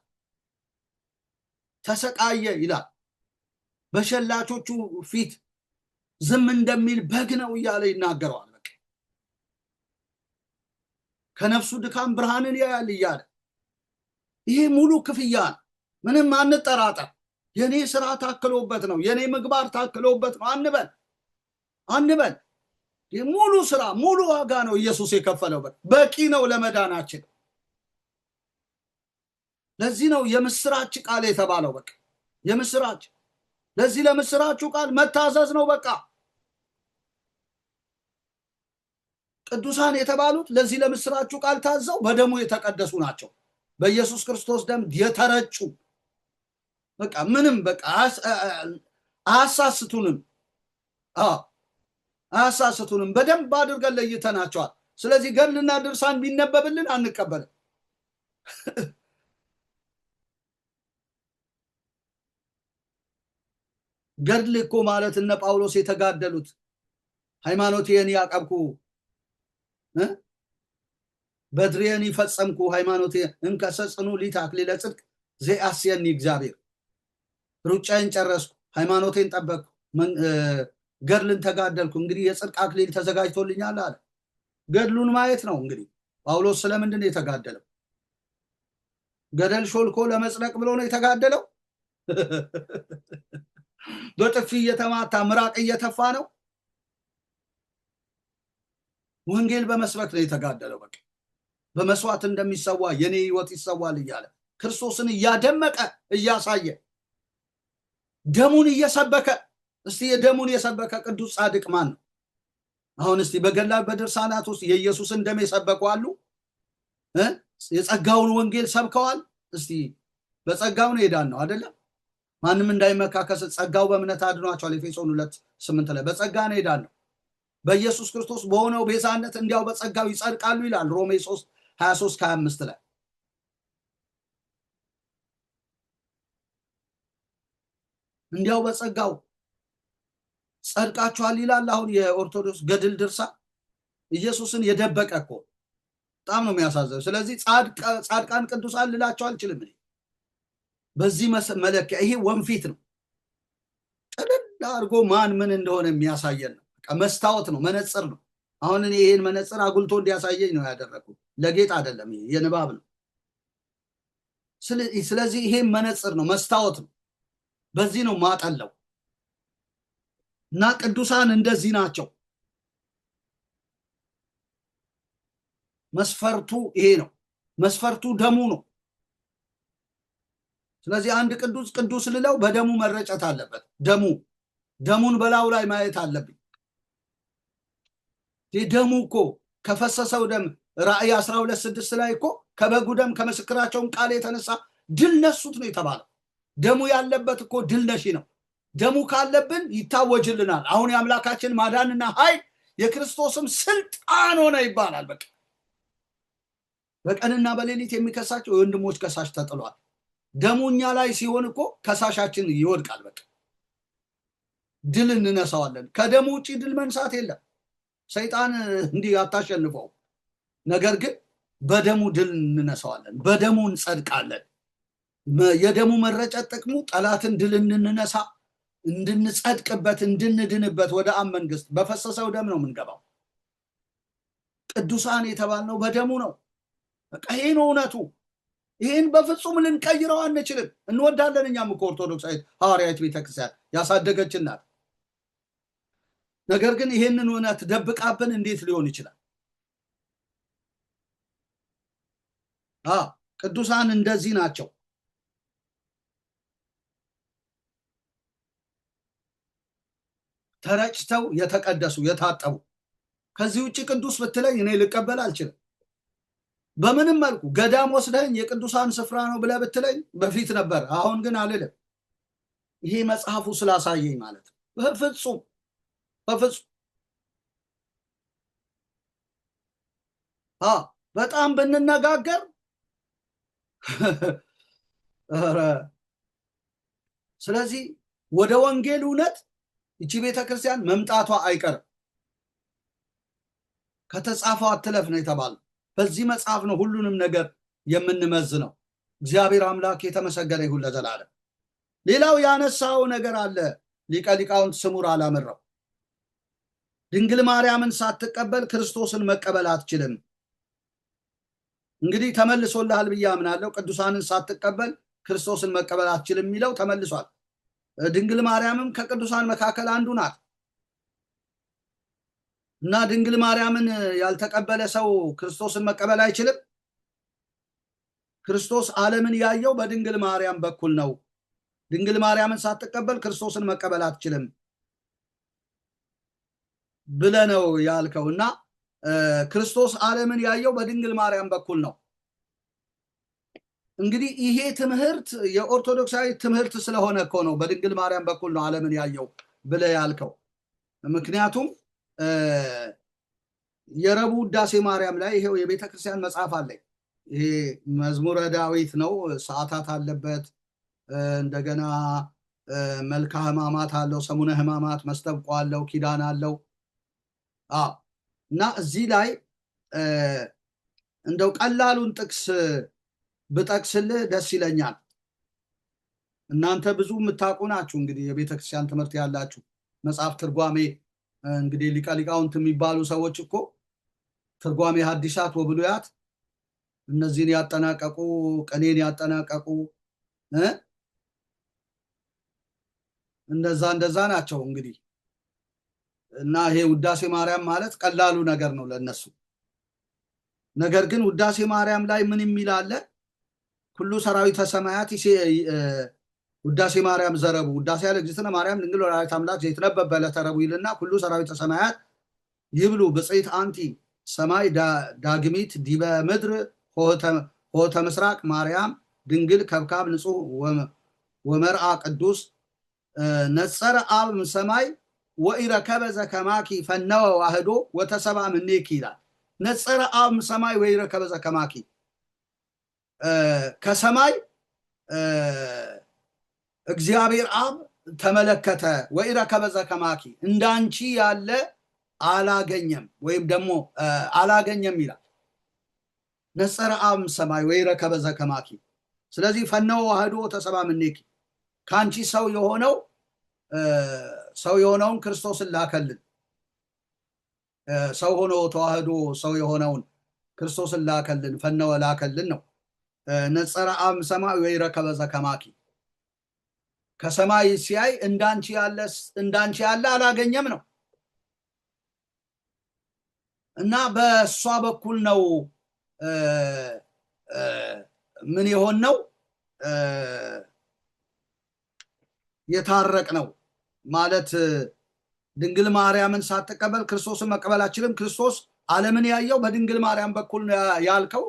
ተሰቃየ ይላል። በሸላቾቹ ፊት ዝም እንደሚል በግ ነው እያለ ይናገረዋል። በቃ ከነፍሱ ድካም ብርሃንን ያያል እያለ ይሄ ሙሉ ክፍያ ነው። ምንም አንጠራጠር። የኔ ስራ ታክሎበት ነው፣ የኔ ምግባር ታክሎበት ነው አንበል። ሙሉ ስራ ሙሉ ዋጋ ነው ኢየሱስ የከፈለው። በቂ ነው ለመዳናችን። ለዚህ ነው የምስራች ቃል የተባለው። በቃ የምስራች። ለዚህ ለምስራቹ ቃል መታዘዝ ነው በቃ። ቅዱሳን የተባሉት ለዚህ ለምስራቹ ቃል ታዘው በደሙ የተቀደሱ ናቸው። በኢየሱስ ክርስቶስ ደም የተረጩ በቃ ምንም በቃ አያሳስቱንም። በደንብ አድርገን ለይተናቸዋል። ስለዚህ ገድልና ድርሳን ቢነበብልን አንቀበልም። ገድል እኮ ማለት እነ ጳውሎስ የተጋደሉት ሃይማኖቴን ያቀብኩ በድሬን ይፈጸምኩ ሃይማኖቴ እንከሰጽኑ ሊታክሊለ ጽድቅ ዘያስየኒ እግዚአብሔር፣ ሩጫዬን ጨረስኩ፣ ሃይማኖቴን ጠበቅኩ፣ ገድልን ተጋደልኩ፣ እንግዲህ የጽድቅ አክሊል ተዘጋጅቶልኛል አለ። ገድሉን ማየት ነው እንግዲህ። ጳውሎስ ስለምንድን ነው የተጋደለው? ገደል ሾልኮ ለመጽደቅ ብሎ ነው የተጋደለው? በጥፊ እየተማታ ምራቅ እየተፋ ነው? ወንጌል በመስበክ ነው የተጋደለው። በቃ በመስዋዕት እንደሚሰዋ የኔ ህይወት ይሰዋል እያለ ክርስቶስን እያደመቀ እያሳየ ደሙን እየሰበከ። እስቲ የደሙን የሰበከ ቅዱስ ጻድቅ ማን ነው? አሁን እስቲ በገድላት በድርሳናት ውስጥ የኢየሱስን ደም የሰበኩ አሉ? የጸጋውን ወንጌል ሰብከዋል? እስቲ በጸጋው ነው የዳን ነው አይደለም? ማንም እንዳይመካከስ ጸጋው በእምነት አድኗቸዋል። ኤፌሶን 2:8 ላይ በጸጋ ነው የዳን ነው። በኢየሱስ ክርስቶስ በሆነው ቤዛነት እንዲያው በጸጋው ይጸድቃሉ ይላል ሮሜ 3:23-25 ላይ። እንዲያው በጸጋው ጸድቃችኋል ይላል። አሁን የኦርቶዶክስ ገድል ድርሳ ኢየሱስን የደበቀ እኮ በጣም ነው የሚያሳዝነው። ስለዚህ ጻድቃን ቅዱሳን ልላቸው አልችልም። በዚህ መለኪያ ይሄ ወንፊት ነው። ጥልል አድርጎ ማን ምን እንደሆነ የሚያሳየን ነው። መስታወት ነው፣ መነጽር ነው። አሁን እኔ ይሄን መነጽር አጉልቶ እንዲያሳየኝ ነው ያደረኩት፣ ለጌጥ አይደለም። ይሄ የንባብ ነው። ስለዚህ ይሄ መነጽር ነው፣ መስታወት ነው። በዚህ ነው ማጠለው። እና ቅዱሳን እንደዚህ ናቸው። መስፈርቱ ይሄ ነው። መስፈርቱ ደሙ ነው። ስለዚህ አንድ ቅዱስ ልለው በደሙ መረጨት አለበት። ደሙን በላዩ ላይ ማየት አለብኝ። ደሙ እኮ ከፈሰሰው ደም ራእይ 12:6 ላይ እኮ ከበጉ ደም ከመስክራቸውም ቃል የተነሳ ድል ነሱት ነው የተባለው። ደሙ ያለበት እኮ ድል ነሺ ነው። ደሙ ካለብን ይታወጅልናል። አሁን የአምላካችን ማዳንና ኃይል የክርስቶስም ስልጣን ሆነ ይባላል። በቃ በቀንና በሌሊት የሚከሳቸው የወንድሞች ከሳሽ ተጥሏል። ደሙ እኛ ላይ ሲሆን እኮ ከሳሻችን ይወድቃል። በቃ ድል እንነሳዋለን። ከደሙ ውጪ ድል መንሳት የለም። ሰይጣን እንዲህ አታሸንፈው። ነገር ግን በደሙ ድል እንነሳዋለን፣ በደሙ እንጸድቃለን። የደሙ መረጨት ጥቅሙ ጠላትን ድል እንድንነሳ፣ እንድንጸድቅበት፣ እንድንድንበት ወደ አብ መንግስት በፈሰሰው ደም ነው የምንገባው። ቅዱሳን የተባልነው በደሙ ነው። በቃ ይሄ ነው እውነቱ። ይሄን በፍጹም ልንቀይረው አንችልም። እንወዳለን። እኛም እኮ ኦርቶዶክሳዊት ሐዋርያዊት ቤተክርስቲያን ያሳደገችን ናት። ነገር ግን ይሄንን እውነት ደብቃብን እንዴት ሊሆን ይችላል? ቅዱሳን እንደዚህ ናቸው። ተረጭተው የተቀደሱ የታጠቡ። ከዚህ ውጭ ቅዱስ ብትለኝ እኔ ልቀበል አልችልም። በምንም መልኩ ገዳም ወስደኝ የቅዱሳን ስፍራ ነው ብለህ ብትለኝ በፊት ነበር። አሁን ግን አልልም። ይሄ መጽሐፉ ስላሳየኝ ማለት ነው። በፍጹም በጣም ብንነጋገር ስለዚህ ወደ ወንጌል እውነት እቺ ቤተክርስቲያን መምጣቷ አይቀርም። ከተጻፈው አትለፍ ነው የተባለው። በዚህ መጽሐፍ ነው ሁሉንም ነገር የምንመዝነው። እግዚአብሔር አምላክ የተመሰገነ ይሁን ለዘላለም። ሌላው ያነሳው ነገር አለ። ሊቀ ሊቃውንት ስሙር አላመራው። ድንግል ማርያምን ሳትቀበል ክርስቶስን መቀበል አትችልም። እንግዲህ ተመልሶልሃል ብዬ አምናለሁ። ቅዱሳንን ሳትቀበል ክርስቶስን መቀበል አትችልም የሚለው ተመልሷል። ድንግል ማርያምም ከቅዱሳን መካከል አንዱ ናት እና ድንግል ማርያምን ያልተቀበለ ሰው ክርስቶስን መቀበል አይችልም። ክርስቶስ ዓለምን ያየው በድንግል ማርያም በኩል ነው። ድንግል ማርያምን ሳትቀበል ክርስቶስን መቀበል አትችልም ብለህ ነው ያልከው እና ክርስቶስ ዓለምን ያየው በድንግል ማርያም በኩል ነው። እንግዲህ ይሄ ትምህርት የኦርቶዶክሳዊ ትምህርት ስለሆነ እኮ ነው በድንግል ማርያም በኩል ነው ዓለምን ያየው ብለህ ያልከው። ምክንያቱም የረቡዕ ውዳሴ ማርያም ላይ ይሄው የቤተክርስቲያን መጽሐፍ አለኝ። ይሄ መዝሙረ ዳዊት ነው፣ ሰዓታት አለበት። እንደገና መልካ ሕማማት አለው፣ ሰሙነ ሕማማት፣ መስተብቆ አለው፣ ኪዳን አለው። እና እዚህ ላይ እንደው ቀላሉን ጥቅስ ብጠቅስልህ ደስ ይለኛል። እናንተ ብዙ የምታውቁ ናችሁ እንግዲህ የቤተክርስቲያን ትምህርት ያላችሁ። መጽሐፍ ትርጓሜ እንግዲህ ሊቀ ሊቃውንት የሚባሉ ሰዎች እኮ ትርጓሜ ሐዲሳት ወብሉያት እነዚህን ያጠናቀቁ፣ ቅኔን ያጠናቀቁ እንደዛ ናቸው። እንግዲህ እና ይሄ ውዳሴ ማርያም ማለት ቀላሉ ነገር ነው ለነሱ። ነገር ግን ውዳሴ ማርያም ላይ ምን የሚል አለ? ኩሉ ሰራዊተ ሰማያት ውዳሴ ማርያም ዘረቡ ውዳሴ ያለ እግዝእትነ ማርያም ድንግል ወላዲተ አምላክ ዘይትነበብ በዕለተ ረቡዕ ይልና ኩሉ ሰራዊተ ሰማያት ይብሉ ብፅዕት አንቲ ሰማይ ዳግሚት ዲበ ምድር ሆተ ምስራቅ ማርያም ድንግል ከብካብ ንጹሕ ወመርአ ቅዱስ ነጸረ አብ ሰማይ ወኢረከበ ዘከማኪ ፈነወ ዋህዶ ወተሰብአ እምኔኪ ይላል። ነጸረ አብ ሰማይ ወኢረከበ ዘከማኪ ከሰማይ እግዚአብሔር አብ ተመለከተ፣ ወኢረከበ ዘከማኪ እንዳንቺ ያለ አላገኘም ወይም ደግሞ አላገኘም ይላል። ነጸረ አብ ሰማይ ወኢረከበ ዘከማኪ። ስለዚህ ፈነወ ዋህዶ ወተሰብአ እምኔኪ ካንቺ ሰው የሆነውን ክርስቶስን ላከልን። ሰው ሆኖ ተዋህዶ ሰው የሆነውን ክርስቶስን ላከልን፣ ፈነወ ላከልን ነው። ነጸረ አብ ሰማይ ወኢረከበ ዘከማኪ ከሰማይ ሲያይ እንዳንቺ ያለ አላገኘም ነው። እና በሷ በኩል ነው ምን ይሆን ነው የታረቅ ነው ማለት። ድንግል ማርያምን ሳትቀበል ክርስቶስን መቀበል አችልም። ክርስቶስ ዓለምን ያየው በድንግል ማርያም በኩል ነው ያልከው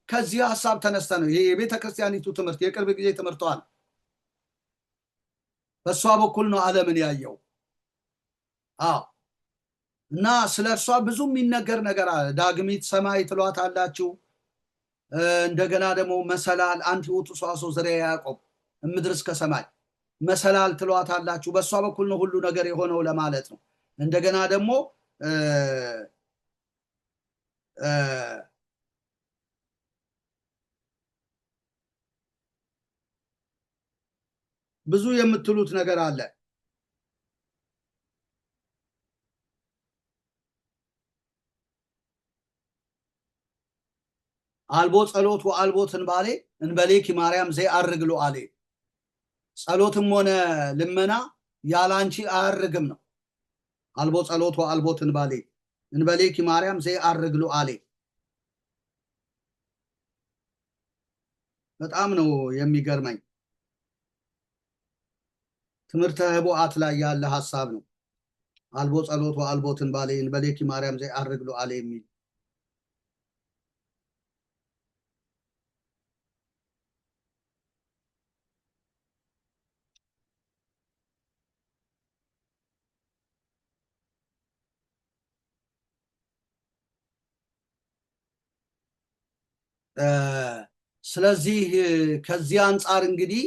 ከዚህ ሐሳብ ተነስተ ነው። ይሄ የቤተ ክርስቲያኒቱ ትምህርት የቅርብ ጊዜ ትምህርቷል። በሷ በኩል ነው ዓለምን ያየው። እና ስለሷ ብዙ የሚነገር ነገር አለ። ዳግሚት ሰማይ ትሏታላችሁ። እንደገና ደግሞ መሰላል አንቲ ውእቱ ሰዋስወ ዘርአ ያዕቆብ እምድር እስከ ሰማይ መሰላል ትሏታላችሁ። በሷ በኩል ነው ሁሉ ነገር የሆነው ለማለት ነው። እንደገና ደግሞ ብዙ የምትሉት ነገር አለ። አልቦ ጸሎት ወአልቦ ትንባሌ እንበሌኪ ማርያም ዘይዐርግ ሎአሌ። ጸሎትም ሆነ ልመና ያላንቺ አያርግም ነው። አልቦ ጸሎት ወአልቦ ትንባሌ እንበሌኪ ማርያም ዘይዐርግ ሎአሌ። በጣም ነው የሚገርመኝ። ትምህርተ ኅቡዓት ላይ ያለ ሐሳብ ነው። አልቦ ጸሎት ወአልቦ ትንባሌ እንበሌኪ ማርያም ዘይዐርግ ሎአሌ የሚል ስለዚህ ከዚህ አንጻር እንግዲህ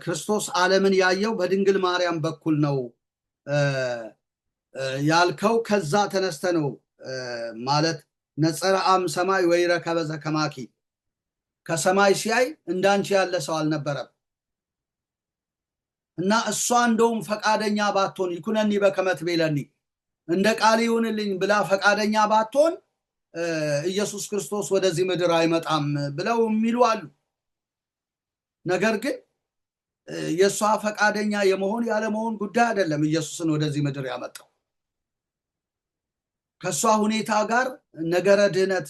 ክርስቶስ ዓለምን ያየው በድንግል ማርያም በኩል ነው ያልከው ከዛ ተነስተ ነው ማለት። ነጸረ አብ ሰማይ ወኢረከበ ዘከማኪ ከሰማይ ሲያይ እንዳንቺ ያለ ሰው አልነበረም። እና እሷ እንደውም ፈቃደኛ ባትሆን ይኩነኒ በከመ ትቤለኒ እንደ ቃል ይሁንልኝ ብላ ፈቃደኛ ባትሆን ኢየሱስ ክርስቶስ ወደዚህ ምድር አይመጣም ብለው የሚሉ አሉ። ነገር ግን የሷ ፈቃደኛ የመሆን ያለመሆን ጉዳይ አይደለም ኢየሱስን ወደዚህ ምድር ያመጣው። ከሷ ሁኔታ ጋር ነገረ ድህነት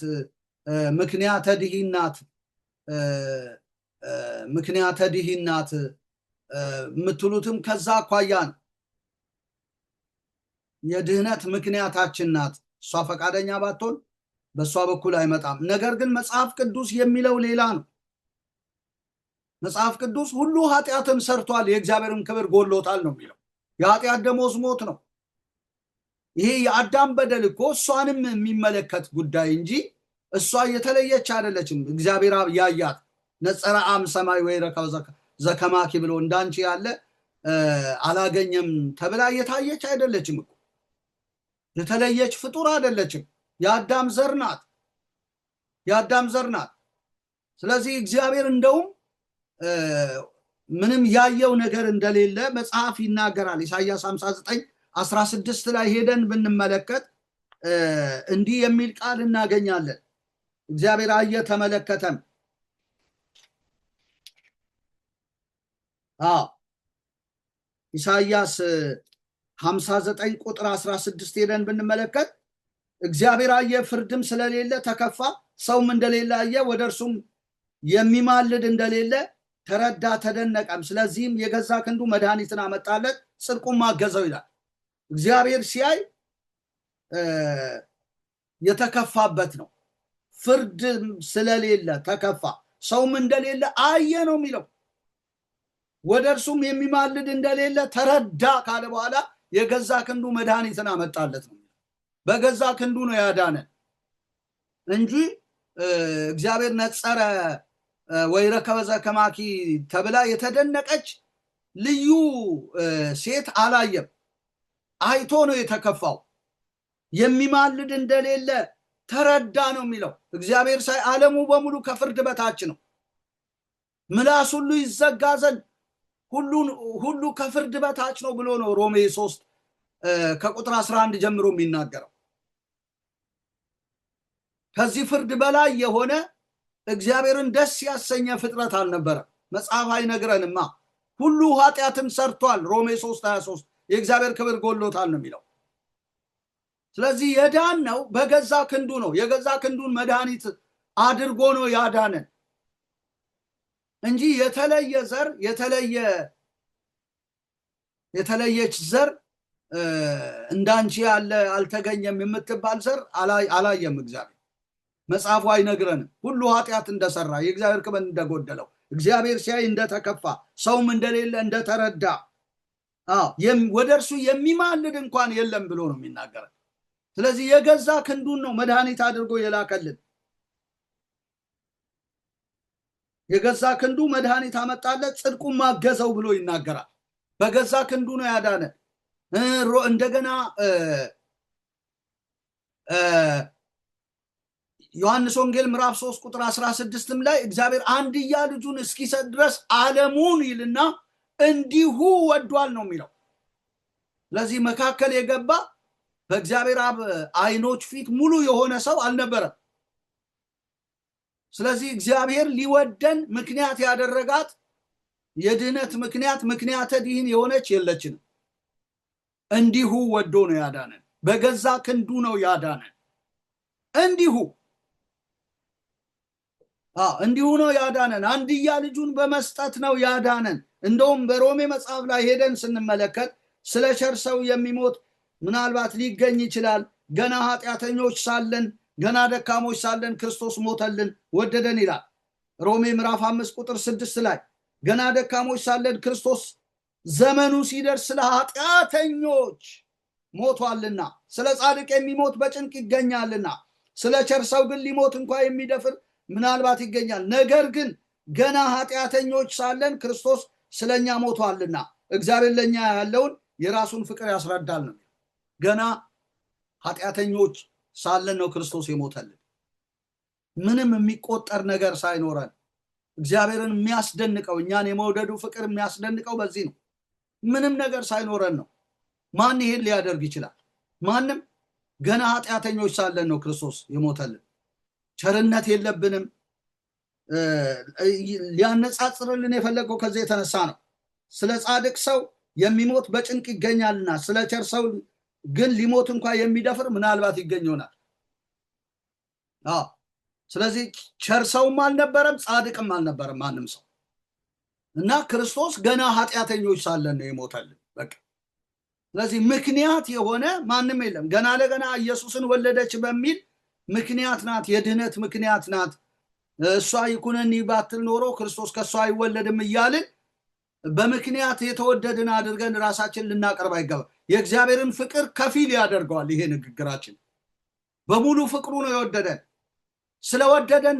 ምክንያተ ድህነት የምትሉትም ከዛ አኳያ ነው። የድህነት ምክንያታችን ናት። እሷ ፈቃደኛ ባትሆን በሷ በኩል አይመጣም። ነገር ግን መጽሐፍ ቅዱስ የሚለው ሌላ ነው። መጽሐፍ ቅዱስ ሁሉ ኃጢአትን ሰርቷል የእግዚአብሔርን ክብር ጎሎታል ነው የሚለው። የኃጢአት ደሞዝ ሞት ነው። ይሄ የአዳም በደል እኮ እሷንም የሚመለከት ጉዳይ እንጂ እሷ የተለየች አይደለችም። እግዚአብሔር አብ ያያት ነጸረ አብ ሰማይ ወኢረከበ ዘከማኪ ብሎ እንዳንቺ ያለ አላገኘም ተብላ የታየች አይደለችም እኮ። የተለየች ፍጡር አይደለችም። የአዳም ዘር ናት። ስለዚህ እግዚአብሔር እንደውም ምንም ያየው ነገር እንደሌለ መጽሐፍ ይናገራል። ኢሳይያስ 59:16 ላይ ሄደን ብንመለከት እንዲህ የሚል ቃል እናገኛለን። እግዚአብሔር አየ ተመለከተም። ኢሳይያስ 59 ቁጥር 16 ሄደን ብንመለከት እግዚአብሔር አየ፣ ፍርድም ስለሌለ ተከፋ፣ ሰውም እንደሌለ አየ፣ ወደ እርሱም የሚማልድ እንደሌለ ተረዳ፣ ተደነቀም። ስለዚህም የገዛ ክንዱ መድኃኒትን አመጣለት፣ ጽድቁም አገዘው ይላል። እግዚአብሔር ሲያይ የተከፋበት ነው። ፍርድ ስለሌለ ተከፋ፣ ሰውም እንደሌለ አየ ነው የሚለው። ወደ እርሱም የሚማልድ እንደሌለ ተረዳ ካለ በኋላ የገዛ ክንዱ መድኃኒትን አመጣለት ነው። በገዛ ክንዱ ነው ያዳነን እንጂ እግዚአብሔር ነጸረ ወይ ረከበ ዘከማኪ ተብላ የተደነቀች ልዩ ሴት አላየም። አይቶ ነው የተከፋው። የሚማልድ እንደሌለ ተረዳ ነው የሚለው። እግዚአብሔር ሳይ ዓለሙ በሙሉ ከፍርድ በታች ነው። ምላስ ሁሉ ይዘጋ ዘንድ ሁሉ ከፍርድ በታች ነው ብሎ ነው ሮሜ 3 ከቁጥር 11 ጀምሮ የሚናገረው። ከዚህ ፍርድ በላይ የሆነ እግዚአብሔርን ደስ ያሰኘ ፍጥረት አልነበረም። መጽሐፍ አይነግረንማ። ሁሉ ኃጢአትን ሰርቷል፣ ሮሜ 3:23 የእግዚአብሔር ክብር ጎሎታል ነው የሚለው። ስለዚህ የዳን ነው በገዛ ክንዱ ነው። የገዛ ክንዱን መድኃኒት አድርጎ ነው ያዳነን እንጂ የተለየ ዘር የተለየች ዘር እንዳንቺ ያለ አልተገኘም የምትባል ዘር አላየም እግዚአብሔር። መጽሐፉ አይነግረንም። ሁሉ ኃጢአት እንደሰራ የእግዚአብሔር ክብር እንደጎደለው እግዚአብሔር ሲያይ እንደተከፋ ሰውም እንደሌለ እንደተረዳ ወደ እርሱ የሚማልድ እንኳን የለም ብሎ ነው የሚናገረን። ስለዚህ የገዛ ክንዱን ነው መድኃኒት አድርጎ የላከልን። የገዛ ክንዱ መድኃኒት አመጣለት፣ ጽድቁን ማገዘው ብሎ ይናገራል። በገዛ ክንዱ ነው ያዳነን። እንደገና ዮሐንስ ወንጌል ምዕራፍ 3 ቁጥር 16 ላይ እግዚአብሔር አንድያ ልጁን እስኪሰጥ ድረስ ዓለሙን ይልና እንዲሁ ወዷል ነው የሚለው። ስለዚህ መካከል የገባ በእግዚአብሔር አብ አይኖች ፊት ሙሉ የሆነ ሰው አልነበረም። ስለዚህ እግዚአብሔር ሊወደን ምክንያት ያደረጋት የድህነት ምክንያተ ድህን የሆነች የለችንም። እንዲሁ ወዶ ነው ያዳነን። በገዛ ክንዱ ነው ያዳነን። እንዲሁ ነው ያዳነን። አንድያ ልጁን በመስጠት ነው ያዳነን። እንደውም በሮሜ መጽሐፍ ላይ ሄደን ስንመለከት ስለ ቸር ሰው የሚሞት ምናልባት ሊገኝ ይችላል። ገና ኃጢአተኞች ሳለን፣ ገና ደካሞች ሳለን ክርስቶስ ሞተልን ወደደን ይላል። ሮሜ ምዕራፍ 5 ቁጥር 6 ላይ ገና ደካሞች ሳለን ክርስቶስ ዘመኑ ሲደርስ ስለ ኃጢአተኞች ሞቷልና፣ ስለ ጻድቅ የሚሞት በጭንቅ ይገኛልና፣ ስለ ቸር ሰው ግን ሊሞት እንኳ የሚደፍር ምናልባት ይገኛል። ነገር ግን ገና ኃጢአተኞች ሳለን ክርስቶስ ስለኛ ሞቷልና እግዚአብሔር ለኛ ያለውን የራሱን ፍቅር ያስረዳል ነው። ገና ኃጢአተኞች ሳለን ነው ክርስቶስ የሞተልን። ምንም የሚቆጠር ነገር ሳይኖረን እግዚአብሔርን የሚያስደንቀው እኛን የመውደዱ ፍቅር የሚያስደንቀው በዚህ ነው። ምንም ነገር ሳይኖረን ነው። ማን ይሄን ሊያደርግ ይችላል? ማንም። ገና ኃጢአተኞች ሳለን ነው ክርስቶስ የሞተልን። ቸርነት የለብንም። ሊያነጻጽርልን የፈለገው ከዚህ የተነሳ ነው። ስለ ጻድቅ ሰው የሚሞት በጭንቅ ይገኛልና፣ ስለ ቸር ሰው ግን ሊሞት እንኳ የሚደፍር ምናልባት ይገኝ ይሆናል። ስለዚህ ቸር ሰውም አልነበረም፣ ጻድቅም አልነበረም ማንም ሰው እና ክርስቶስ ገና ኃጢአተኞች ሳለን ነው የሞተልን። በቃ ስለዚህ ምክንያት የሆነ ማንም የለም። ገና ለገና ኢየሱስን ወለደች በሚል ምክንያት ናት፣ የድህነት ምክንያት ናት። እሷ ይኩነኒ ባትል ኖሮ ክርስቶስ ከእሷ አይወለድም እያልን በምክንያት የተወደድን አድርገን ራሳችን ልናቀርብ አይገባ። የእግዚአብሔርን ፍቅር ከፊል ያደርገዋል ይሄ ንግግራችን። በሙሉ ፍቅሩ ነው የወደደን። ስለወደደን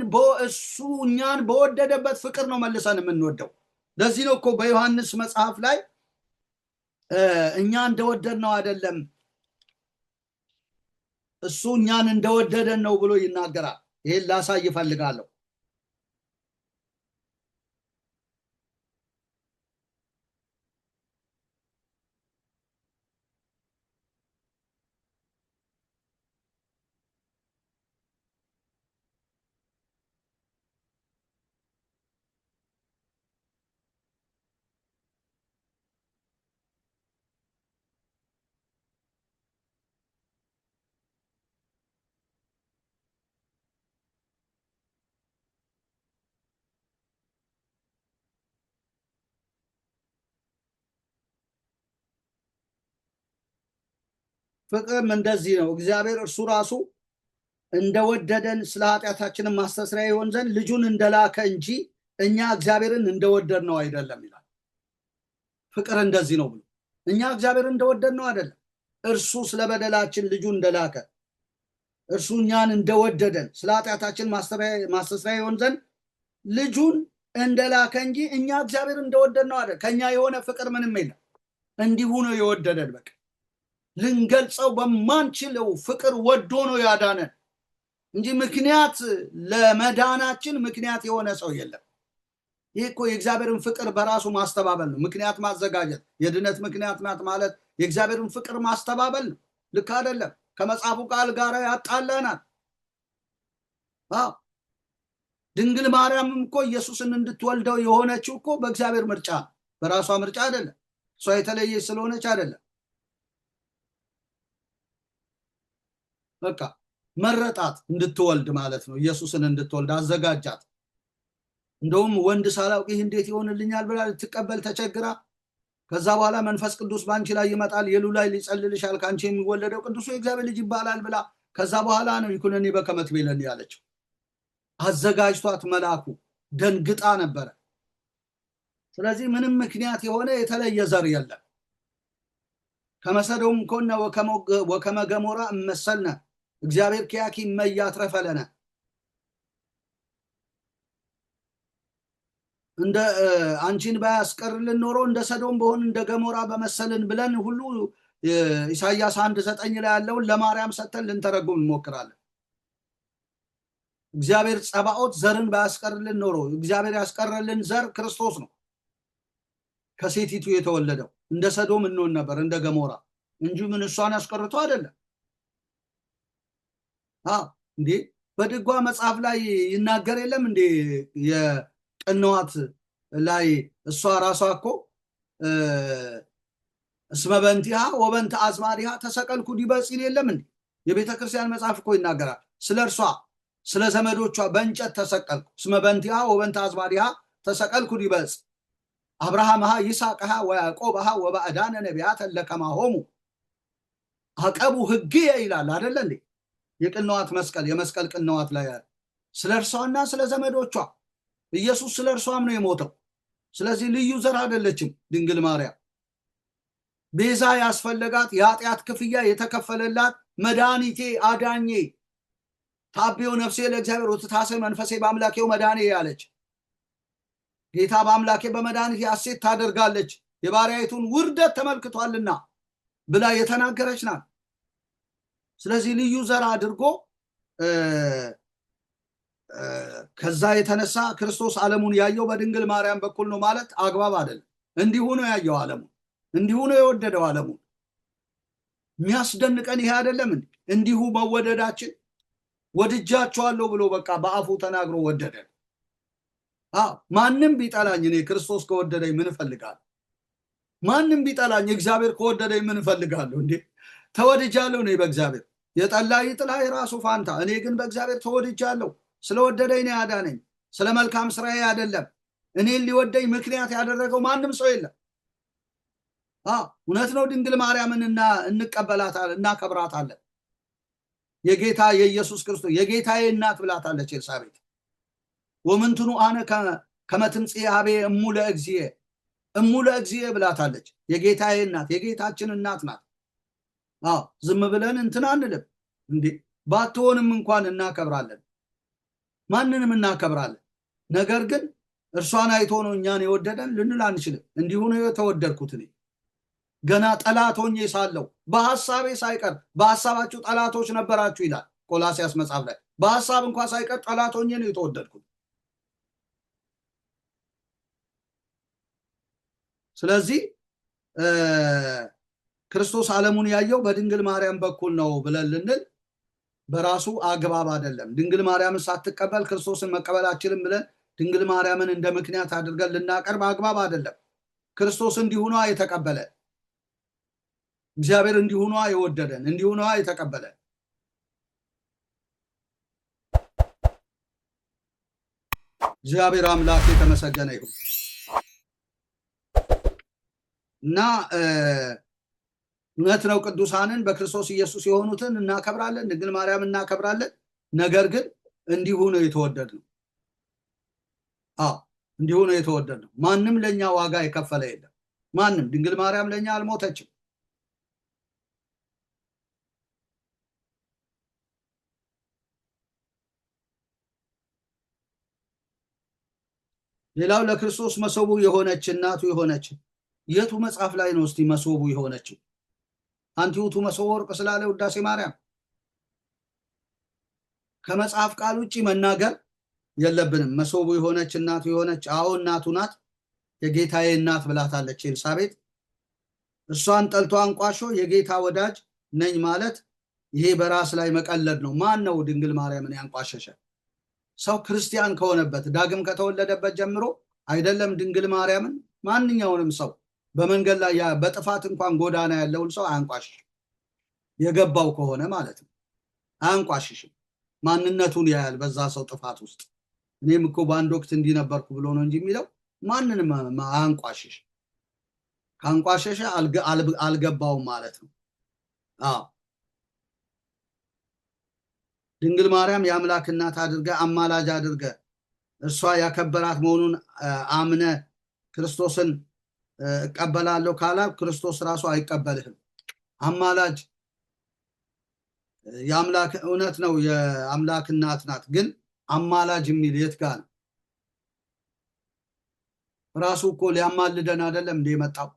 እሱ እኛን በወደደበት ፍቅር ነው መልሰን የምንወደው። ለዚህ ነው እኮ በዮሐንስ መጽሐፍ ላይ እኛ እንደወደድ ነው አይደለም እሱ እኛን እንደወደደን ነው ብሎ ይናገራል። ይሄን ላሳይ እፈልጋለሁ። ፍቅርም እንደዚህ ነው። እግዚአብሔር እርሱ ራሱ እንደወደደን ስለ ኃጢአታችንን ማስተስሪያ ይሆን ዘንድ ልጁን እንደላከ እንጂ እኛ እግዚአብሔርን እንደወደድ ነው አይደለም ይላል። ፍቅር እንደዚህ ነው ብሎ እኛ እግዚአብሔርን እንደወደድ ነው አይደለም። እርሱ ስለ በደላችን ልጁን እንደላከ እርሱ እኛን እንደወደደን ስለ ኃጢአታችን ማስተስሪያ ይሆን ዘንድ ልጁን እንደላከ እንጂ እኛ እግዚአብሔርን እንደወደድ ነው አይደለም። ከኛ የሆነ ፍቅር ምንም የለም። እንዲሁ ነው የወደደን። በቃ ልንገልጸው በማንችለው ፍቅር ወዶ ነው ያዳነን እንጂ ምክንያት ለመዳናችን ምክንያት የሆነ ሰው የለም። ይህ እኮ የእግዚአብሔርን ፍቅር በራሱ ማስተባበል ነው። ምክንያት ማዘጋጀት የድነት ምክንያት ናት ማለት የእግዚአብሔርን ፍቅር ማስተባበል ነው። ልክ አይደለም። ከመጽሐፉ ቃል ጋር ያጣላናል። ድንግል ማርያምም እኮ ኢየሱስን እንድትወልደው የሆነችው እኮ በእግዚአብሔር ምርጫ፣ በራሷ ምርጫ አይደለም። እሷ የተለየች ስለሆነች አይደለም። በቃ መረጣት እንድትወልድ ማለት ነው። ኢየሱስን እንድትወልድ አዘጋጃት። እንደውም ወንድ ሳላውቅ ይህ እንዴት ይሆንልኛል ብላ ልትቀበል ተቸግራ፣ ከዛ በኋላ መንፈስ ቅዱስ ባንቺ ላይ ይመጣል፣ የሉ ላይ ሊጸልልሻል፣ ካንቺ የሚወለደው ቅዱሱ የእግዚአብሔር ልጅ ይባላል ብላ ከዛ በኋላ ነው ይኩነኒ በከመ ትቤለኒ ያለችው። አዘጋጅቷት መልአኩ ደንግጣ ነበረ። ስለዚህ ምንም ምክንያት የሆነ የተለየ ዘር የለም። ከመሰዶም ኮነ ወከመ ገሞራ እመሰልነ እግዚአብሔር ኪያኪ መያትረፈለነ እንደ አንቺን ባያስቀርልን ኖሮ እንደ ሰዶም በሆን እንደ ገሞራ በመሰልን ብለን ሁሉ ኢሳይያስ 1:9 ላይ ያለውን ለማርያም ሰተን ልንተረጉም እንሞክራለን። እግዚአብሔር ጸባኦት ዘርን ባያስቀርልን ኖሮ እግዚአብሔር ያስቀረልን ዘር ክርስቶስ ነው። ከሴቲቱ የተወለደው እንደ ሰዶም እንሆን ነበር እንደ ገሞራ እንጂ ምን እሷን ያስቀርቶ አይደለም። እንዴ በድጓ መጽሐፍ ላይ ይናገር የለም እንዴ? የቅንዋት ላይ እሷ ራሷ እኮ እስመ በእንቲሃ ወበእንተ አዝማዲሃ ተሰቀልኩ ዲበ ጽን የለም እንዴ? የቤተ ክርስቲያን መጽሐፍ እኮ ይናገራል ስለ እርሷ ስለ ዘመዶቿ በእንጨት ተሰቀልኩ። እስመ በእንቲሃ ወበእንተ አዝማዲሃ ተሰቀልኩ ዲበ ጽን አብርሃምሃ ይስሐቅሃ ወያዕቆብሃ ወባዕዳነ ነቢያተ ለከማሆሙ አቀቡ ሕግየ ይላል አይደለ እንዴ? የቅንዋት መስቀል የመስቀል ቅንዋት ላይ ያለ ስለ እርሷና ስለ ዘመዶቿ ኢየሱስ ስለ እርሷም ነው የሞተው። ስለዚህ ልዩ ዘር አይደለችም ድንግል ማርያም። ቤዛ ያስፈለጋት የኃጢአት ክፍያ የተከፈለላት መድኃኒቴ አዳኜ ታቤው ነፍሴ ለእግዚአብሔር ወትታሰ መንፈሴ በአምላኬው መድኃኔ ያለች ጌታ በአምላኬ በመድኃኒቴ ሐሴት ታደርጋለች የባሪያይቱን ውርደት ተመልክቷልና ብላ የተናገረች ናት። ስለዚህ ልዩ ዘር አድርጎ ከዛ የተነሳ ክርስቶስ ዓለሙን ያየው በድንግል ማርያም በኩል ነው ማለት አግባብ አይደለም። እንዲሁ ነው ያየው ዓለሙን፣ እንዲሁ ነው የወደደው ዓለሙን። የሚያስደንቀን ይሄ አይደለም እንዴ? እንዲሁ መወደዳችን ወድጃቸዋለሁ ብሎ በቃ በአፉ ተናግሮ ወደደን። ማንም ቢጠላኝ እኔ ክርስቶስ ከወደደኝ ምን እፈልጋለሁ? ማንም ቢጠላኝ እግዚአብሔር ከወደደኝ ምን እፈልጋለሁ? እንዴ ተወድጃለሁ እኔ በእግዚአብሔር። የጠላ ይጥላ የራሱ ፋንታ። እኔ ግን በእግዚአብሔር ተወድጃለሁ። ስለወደደኝ ነው ያዳነኝ። ስለ መልካም ስራዬ አይደለም። እኔን ሊወደኝ ምክንያት ያደረገው ማንም ሰው የለም። እውነት ነው። ድንግል ማርያምን እንቀበላታለን፣ እናከብራታለን። የጌታ የኢየሱስ ክርስቶስ የጌታዬ እናት ብላታለች ኤልሳቤጥ። ወምንትኑ አነ ከመ ትምጽእ ኀቤ እሙ ለእግዚእ እሙ ለእግዚእ ብላታለች። የጌታዬ እናት የጌታችን እናት ናት። ዝም ብለን እንትን አንልም እንዴ። ባትሆንም እንኳን እናከብራለን፣ ማንንም እናከብራለን። ነገር ግን እርሷን አይቶ ነው እኛን የወደደን ልንል አንችልም። እንዲሁ ነው የተወደድኩት እኔ ገና ጠላት ሆኜ ሳለሁ በሐሳቤ ሳይቀር በሐሳባችሁ ጠላቶች ነበራችሁ ይላል ቆላስይስ መጽሐፍ ላይ። በሐሳብ እንኳን ሳይቀር ጠላት ሆኜ ነው የተወደድኩት። ስለዚህ ክርስቶስ ዓለሙን ያየው በድንግል ማርያም በኩል ነው ብለን ልንል በራሱ አግባብ አይደለም። ድንግል ማርያምን ሳትቀበል ክርስቶስን መቀበል አችልም ብለን ድንግል ማርያምን እንደ ምክንያት አድርገን ልናቀርብ አግባብ አይደለም። ክርስቶስ እንዲሁ ነው የተቀበለ። እግዚአብሔር እንዲሁ ነው የወደደን፣ እንዲሁ ነው የተቀበለ። እግዚአብሔር አምላክ የተመሰገነ ይሁን እና እውነት ነው ቅዱሳንን በክርስቶስ ኢየሱስ የሆኑትን እናከብራለን፣ ድንግል ማርያም እናከብራለን። ነገር ግን እንዲሁ ነው የተወደድነው። እንዲሁ ነው የተወደድነው። ማንም ለኛ ዋጋ የከፈለ የለም። ማንም ድንግል ማርያም ለኛ አልሞተችም። ሌላው ለክርስቶስ መሶቡ የሆነች እናቱ የሆነች የቱ መጽሐፍ ላይ ነው እስቲ መሶቡ የሆነችው? አንቲውቱ መሶበ ወርቅ ስላለ ውዳሴ ማርያም ከመጽሐፍ ቃል ውጪ መናገር የለብንም። መሶቡ የሆነች እናቱ የሆነች እናቱ ናት። የጌታዬ እናት ብላታለች ኤልሳቤጥ። እሷን ጠልቶ አንቋሾ የጌታ ወዳጅ ነኝ ማለት ይሄ በራስ ላይ መቀለድ ነው። ማን ነው ድንግል ማርያምን ያንቋሸሸ? ሰው ክርስቲያን ከሆነበት ዳግም ከተወለደበት ጀምሮ አይደለም ድንግል ማርያምን፣ ማንኛውንም ሰው በመንገድ ላይ በጥፋት እንኳን ጎዳና ያለውን ሰው አያንቋሽሽ። የገባው ከሆነ ማለት ነው አያንቋሽሽም። ማንነቱን ያያል በዛ ሰው ጥፋት ውስጥ። እኔም እኮ በአንድ ወቅት እንዲነበርኩ ብሎ ነው እንጂ የሚለው ማንንም አያንቋሽሽ። ካንቋሸሸ አልገባውም ማለት ነው። ድንግል ማርያም የአምላክ እናት አድርገ አማላጅ አድርገ እሷ ያከበራት መሆኑን አምነ ክርስቶስን እቀበላለሁ ካላ ክርስቶስ ራሱ አይቀበልህም። አማላጅ የአምላክ እውነት ነው፣ የአምላክ እናት ናት። ግን አማላጅ የሚል የት ጋር ነው? ራሱ እኮ ሊያማልደን አይደለም እንደ የመጣው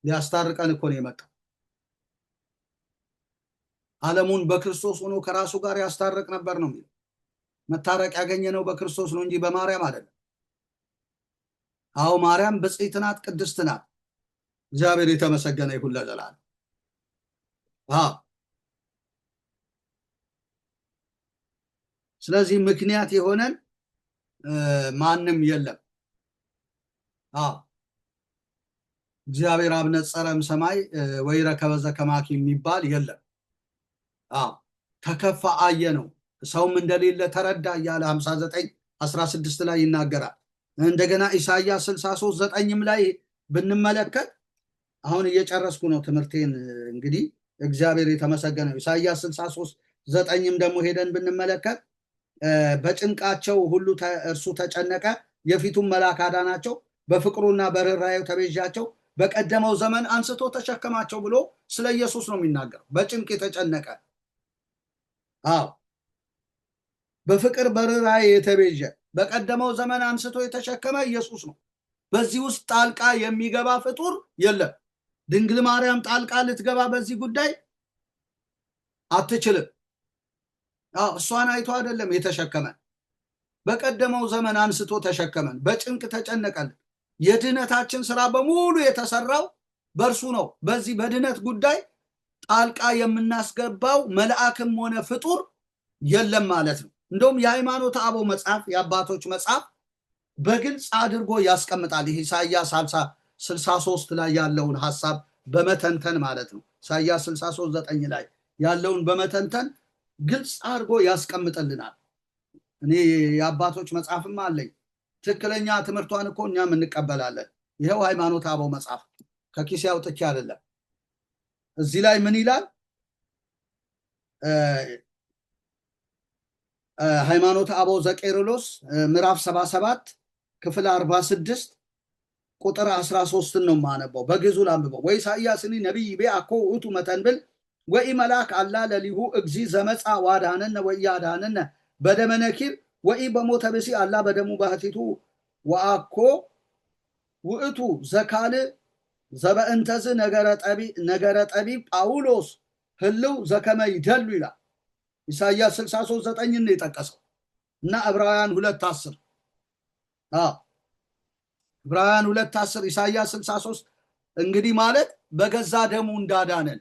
ሊያስታርቀን እኮ ነው የመጣው። ዓለሙን በክርስቶስ ሆኖ ከራሱ ጋር ያስታርቅ ነበር ነው የሚለው። መታረቅ ያገኘነው በክርስቶስ ነው እንጂ በማርያም አይደለም። ማርያም ብጽዕት ናት፣ ቅድስት ናት። እግዚአብሔር የተመሰገነ ይሁን ለዘላለም። ስለዚህ ምክንያት የሆነን ማንም የለም። እግዚአብሔር አብ ነጸረም ሰማይ ወይ ረከበ ዘከማኪ የሚባል የለም። ተከፋ አየ ነው፣ ሰውም እንደሌለ ተረዳ እያለ 59:16 ላይ ይናገራል። እንደገና ኢሳይያስ 63:9 ላይ ብንመለከት፣ አሁን እየጨረስኩ ነው ትምህርቴን እንግዲህ እግዚአብሔር የተመሰገነ። ኢሳይያስ 63:9 ደግሞ ሄደን ብንመለከት በጭንቃቸው ሁሉ እርሱ ተጨነቀ፣ የፊቱን መልአክ አዳናቸው፣ በፍቅሩና በርኅራኄው ተቤዣቸው፣ በቀደመው ዘመን አንስቶ ተሸከማቸው ብሎ ስለ ኢየሱስ ነው የሚናገረው። በጭንቅ የተጨነቀ በፍቅር በርኅራኄ የተቤዠ በቀደመው ዘመን አንስቶ የተሸከመ ኢየሱስ ነው። በዚህ ውስጥ ጣልቃ የሚገባ ፍጡር የለም። ድንግል ማርያም ጣልቃ ልትገባ በዚህ ጉዳይ አትችልም። እሷን አይቶ አይደለም የተሸከመን፣ በቀደመው ዘመን አንስቶ ተሸከመን፣ በጭንቅ ተጨነቀልን። የድህነታችን ስራ በሙሉ የተሰራው በእርሱ ነው። በዚህ በድህነት ጉዳይ ጣልቃ የምናስገባው መልአክም ሆነ ፍጡር የለም ማለት ነው። እንደውም የሃይማኖተ አበው መጽሐፍ፣ የአባቶች መጽሐፍ በግልጽ አድርጎ ያስቀምጣል። ይህ ኢሳይያስ 63 ላይ ያለውን ሐሳብ በመተንተን ማለት ነው። ኢሳይያስ 63:9 ላይ ያለውን በመተንተን ግልጽ አድርጎ ያስቀምጥልናል። እኔ የአባቶች መጽሐፍም አለኝ። ትክክለኛ ትምህርቷን እኮ እኛም እንቀበላለን። ይኸው ሃይማኖተ አበው መጽሐፍ ከኪሴ አውጥቼ አይደለም። እዚህ ላይ ምን ይላል? ሃይማኖተ አበው ዘቄርሎስ ምዕራፍ 77 ክፍል 46 ቁጥር 13 ነው የማነበው። በግዕዙ ላንብበው። ወኢሳይያስኒ ነቢይ ቤአኮ ውእቱ መተንብል ወኢ መልአክ አላ ለሊሁ እግዚ ዘመጻ ዋዳነነ ወኢያዳነነ በደመ ነኪር ወኢ በሞተ ብሲ አላ በደሙ ባህቲቱ ወአኮ ውእቱ ዘካልእ ዘበእንተዝ ነገረ ጠቢብ ጳውሎስ ህልው ዘከመ ይደሉ ይላል። ኢሳይያስ 63:9 ነው የጠቀሰው እና ዕብራውያን 2:10 ዕብራውያን 2:10 ኢሳይያስ 63 እንግዲህ ማለት በገዛ ደሙ እንዳዳነን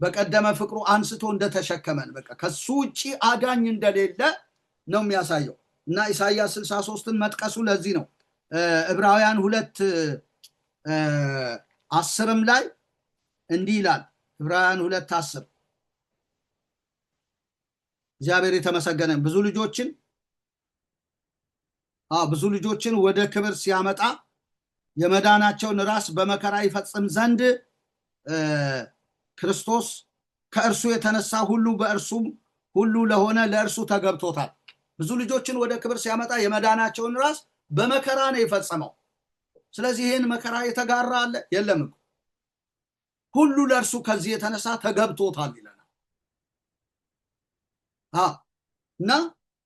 በቀደመ ፍቅሩ አንስቶ እንደተሸከመን በቃ ከሱ ውጪ አዳኝ እንደሌለ ነው የሚያሳየው። እና ኢሳይያስ 63ን መጥቀሱ ለዚህ ነው። ዕብራውያን 2:10 ላይ እንዲህ ይላል። ዕብራውያን 2:10 እግዚአብሔር የተመሰገነ ብዙ ልጆችን ወደ ክብር ሲያመጣ የመዳናቸውን ራስ በመከራ ይፈጽም ዘንድ ክርስቶስ ከእርሱ የተነሳ ሁሉ በእርሱም ሁሉ ለሆነ ለእርሱ ተገብቶታል። ብዙ ልጆችን ወደ ክብር ሲያመጣ የመዳናቸውን ራስ በመከራ ነው የፈጸመው። ስለዚህ ይህን መከራ የተጋራ አለ የለም? ሁሉ ለእርሱ ከዚህ የተነሳ ተገብቶታል ይለናል። እና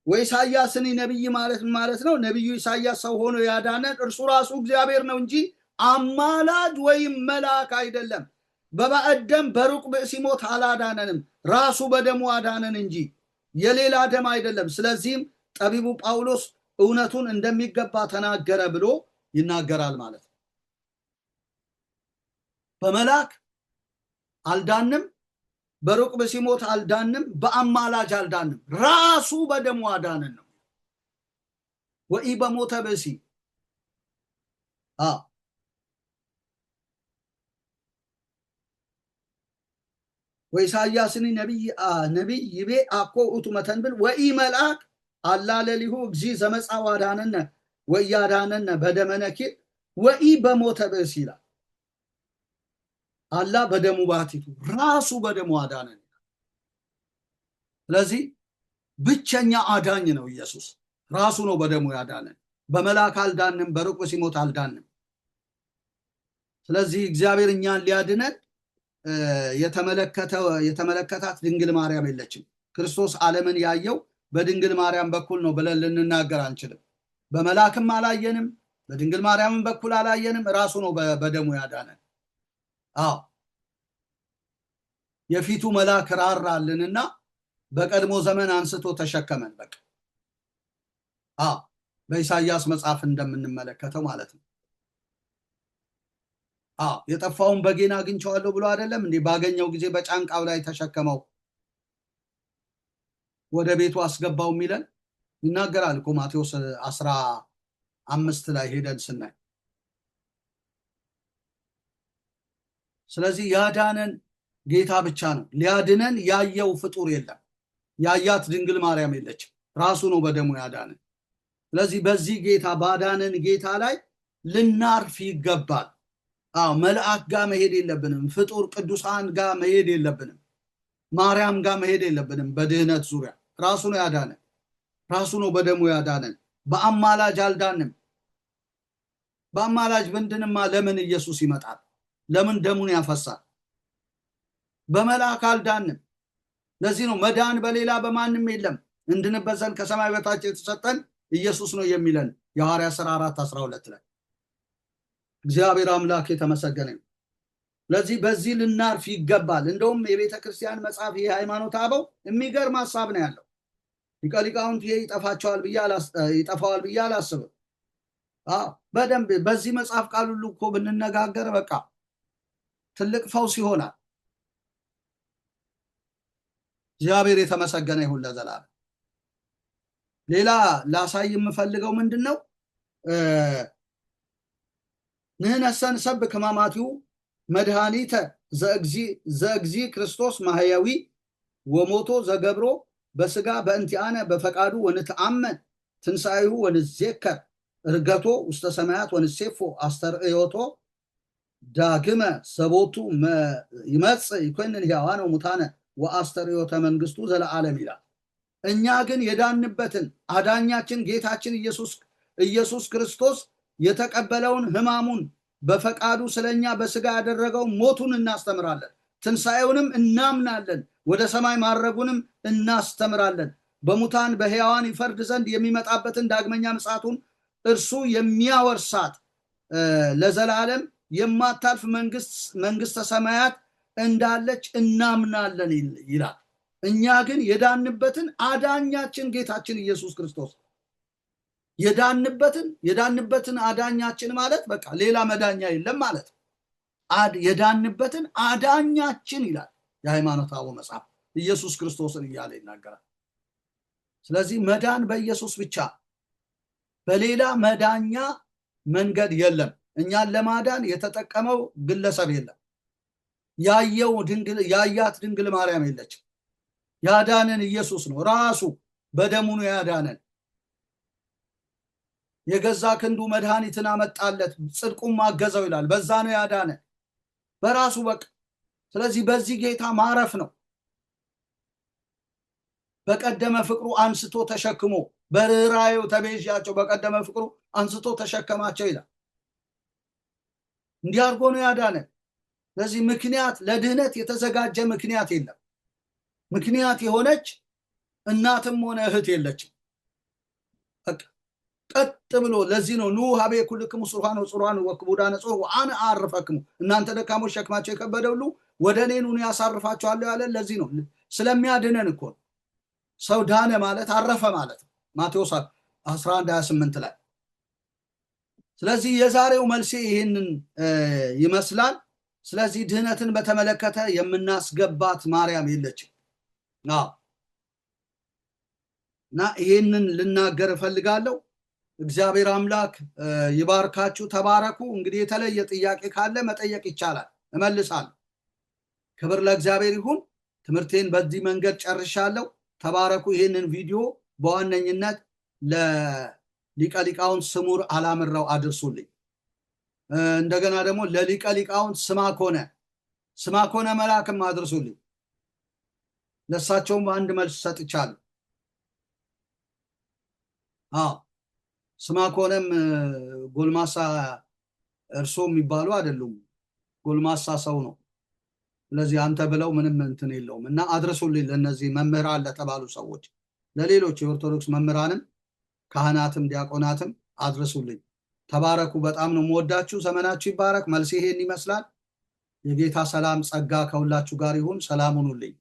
ወኢሳይያስን ነቢይ ማለት ነው። ነቢዩ ኢሳይያስ ሰው ሆኖ ያዳነን እርሱ ራሱ እግዚአብሔር ነው እንጂ አማላጅ ወይም መልአክ አይደለም። በባዕድ ደም በሩቅ ብእሲ ሞት አላዳነንም፣ ራሱ በደሙ አዳነን እንጂ የሌላ ደም አይደለም። ስለዚህም ጠቢቡ ጳውሎስ እውነቱን እንደሚገባ ተናገረ ብሎ ይናገራል ማለት ነው። በመልአክ አልዳንም፣ በሩቅ ብእሲ ሞት አልዳንም፣ በአማላጅ አልዳንም፣ ራሱ በደሙ አዳነን ነው። ወኢ በሞተ ብእሲ ወኢሳይያስኒ ነቢይ ይቤ አኮ ውእቱ መተንብል ወኢ መልአክ አላ ለሊሁ እግዚ ዘመጻ ዋዳነነ ወያዳነነ በደመ ነኪር ወኢ በሞተ ብእሲ ይላል። አላ በደሙ ባቲቱ ራሱ በደሙ አዳነን። ስለዚህ ብቸኛ አዳኝ ነው ኢየሱስ፣ ራሱ ነው በደሙ ያዳነን። በመልአክ አልዳንም፣ በሩቅ ብእሲ ሞት አልዳንም። ስለዚህ እግዚአብሔር እኛን ሊያድነን የተመለከታት ድንግል ማርያም የለችም። ክርስቶስ ዓለምን ያየው በድንግል ማርያም በኩል ነው ብለን ልንናገር አንችልም። በመልአክም አላየንም፣ በድንግል ማርያምም በኩል አላየንም። ራሱ ነው በደሙ ያዳነን። የፊቱ መልአክ ራራልንና በቀድሞ ዘመን አንስቶ ተሸከመን። በቃ በኢሳይያስ መጽሐፍ እንደምንመለከተው ማለት ነው። የጠፋውን በጌን አግኝቼዋለሁ ብሎ አይደለም እንዴ? ባገኘው ጊዜ በጫንቃው ላይ ተሸከመው ወደ ቤቱ አስገባው የሚለን ይናገራል እኮ ማቴዎስ 15 ላይ ሄደን ስናይ። ስለዚህ ያዳነን ጌታ ብቻ ነው። ሊያድነን ያየው ፍጡር የለም። ያያት ድንግል ማርያም የለችም። ራሱ ነው በደሙ ያዳነን። ስለዚህ በዚህ ጌታ ባዳነን ጌታ ላይ ልናርፍ ይገባል። መልአክ ጋር መሄድ የለብንም። ፍጡር ቅዱሳን ጋር መሄድ የለብንም። ማርያም ጋር መሄድ የለብንም። በድህነት ዙሪያ ራሱ ነው ያዳነን። ራሱ ነው በደሙ ያዳነን። በአማላጅ አልዳንም። በአማላጅ ብንድንማ ለምን ኢየሱስ ይመጣል? ለምን ደሙን ያፈሳል? በመልአክ አልዳንም። ለዚህ ነው መዳን በሌላ በማንም የለም እንድንበት ዘንድ ከሰማይ በታች የተሰጠን ኢየሱስ ነው የሚለን የሐዋርያት ሥራ 4:12 ላይ። እግዚአብሔር አምላክ የተመሰገነ ነው። ስለዚህ በዚህ ልናርፍ ይገባል። እንደውም የቤተ ክርስቲያን መጽሐፍ የሃይማኖት አበው የሚገርም ሐሳብ ነው ያለው። ሊቃውንት ይጠፋዋል ብዬ አላስብም። በደንብ በዚህ መጽሐፍ ቃል ሁሉ እኮ ብንነጋገር በቃ ትልቅ ፈውስ ይሆናል። እግዚአብሔር የተመሰገነ ይሁን ለዘላለም። ሌላ ላሳይ የምፈልገው ምንድነው? ንህነሰን ሰብ ከማማቲው መድኃኒተ ዘእግዚ ክርስቶስ ማህያዊ ወሞቶ ዘገብሮ በስጋ በእንቲአነ በፈቃዱ ወንተአመን ትንሣኤሁ ወንዜከር እርገቶ ውስተ ሰማያት ወንሴፎ አስተርእዮቶ ዳግመ ሰቦቱ ይመጽእ ይኮንን ሕያዋነ ወሙታነ ወአስተርእዮተ መንግስቱ ዘለዓለም ይላል። እኛ ግን የዳንበትን አዳኛችን ጌታችን ኢየሱስ ክርስቶስ የተቀበለውን ሕማሙን በፈቃዱ ስለኛ በስጋ ያደረገው ሞቱን እናስተምራለን። ትንሣኤውንም እናምናለን። ወደ ሰማይ ማረጉንም እናስተምራለን። በሙታን በሕያዋን ይፈርድ ዘንድ የሚመጣበትን ዳግመኛ ምጽአቱን እርሱ የሚያወርሳት ለዘላለም የማታልፍ መንግስተ ሰማያት እንዳለች እናምናለን ይላል። እኛ ግን የዳንበትን አዳኛችን ጌታችን ኢየሱስ ክርስቶስ የዳንበትን አዳኛችን ማለት በቃ ሌላ መዳኛ የለም ማለት የዳንበትን አዳኛችን ይላል የሃይማኖት አበው መጽሐፍ። ኢየሱስ ክርስቶስን እያለ ይናገራል። ስለዚህ መዳን በኢየሱስ ብቻ፣ በሌላ መዳኛ መንገድ የለም። እኛን ለማዳን የተጠቀመው ግለሰብ የለም። ያያት ድንግል ማርያም የለችም። ያዳነን ኢየሱስ ነው። ራሱ በደሙ ነው ያዳነን። የገዛ ክንዱ መድኃኒትን አመጣለት፣ ጽድቁም አገዘው ይላል። በዛ ነው ያዳነን በራሱ በቃ። ስለዚህ በዚህ ጌታ ማረፍ ነው። በቀደመ ፍቅሩ አንስቶ ተሸክሞ በርህራሄው ተቤዣቸው በቀደመ ፍቅሩ አንስቶ ተሸከማቸው ይላል። እንዲህ አድርጎ ነው ያዳነን። ስለዚህ ምክንያት ለድህነት የተዘጋጀ ምክንያት የለም። ምክንያት የሆነች እናትም ሆነ እህት የለችም። ቀጥ ብሎ ለዚህ ነው ኑ ሀቤ ኩልክሙ ጹርሃን ወጹርሃን ወክቡዳነ ጾር ወአነ አርፈክሙ እናንተ ደካሞች ሸክማቸው የከበደ ሁሉ ወደ እኔ ኑ ያሳርፋችኋለሁ ያለ ለዚህ ነው። ስለሚያድነን እኮ ሰው ዳነ ማለት አረፈ ማለት ነው። ማቴዎስ 11:28 ላይ። ስለዚህ የዛሬው መልሴ ይህንን ይመስላል። ስለዚህ ድህነትን በተመለከተ የምናስገባት ማርያም የለችም። እና ይህንን ልናገር እፈልጋለሁ። እግዚአብሔር አምላክ ይባርካችሁ፣ ተባረኩ። እንግዲህ የተለየ ጥያቄ ካለ መጠየቅ ይቻላል፣ እመልሳለሁ። ክብር ለእግዚአብሔር ይሁን። ትምህርቴን በዚህ መንገድ ጨርሻለሁ። ተባረኩ። ይህንን ቪዲዮ በዋነኝነት ለሊቀ ሊቃውንት ስሙር አላምራው አድርሱልኝ። እንደገና ደግሞ ለሊቀ ሊቃውንት ስማኮነ መላክም አድርሱልኝ። ለሳቸውም አንድ መልስ ሰጥቻለሁ። ስማኮነም ጎልማሳ እርሶ የሚባሉ አይደሉም፣ ጎልማሳ ሰው ነው። ስለዚህ አንተ ብለው ምንም እንትን የለውም እና አድርሱልኝ ለነዚህ መምህራን ለተባሉ ሰዎች፣ ለሌሎች የኦርቶዶክስ መምህራንም ካህናትም ዲያቆናትም አድርሱልኝ። ተባረኩ። በጣም ነው የምወዳችሁ። ዘመናችሁ ይባረክ። መልስ ይሄን ይመስላል። የጌታ ሰላም ጸጋ ከሁላችሁ ጋር ይሁን። ሰላም ሁኑልኝ።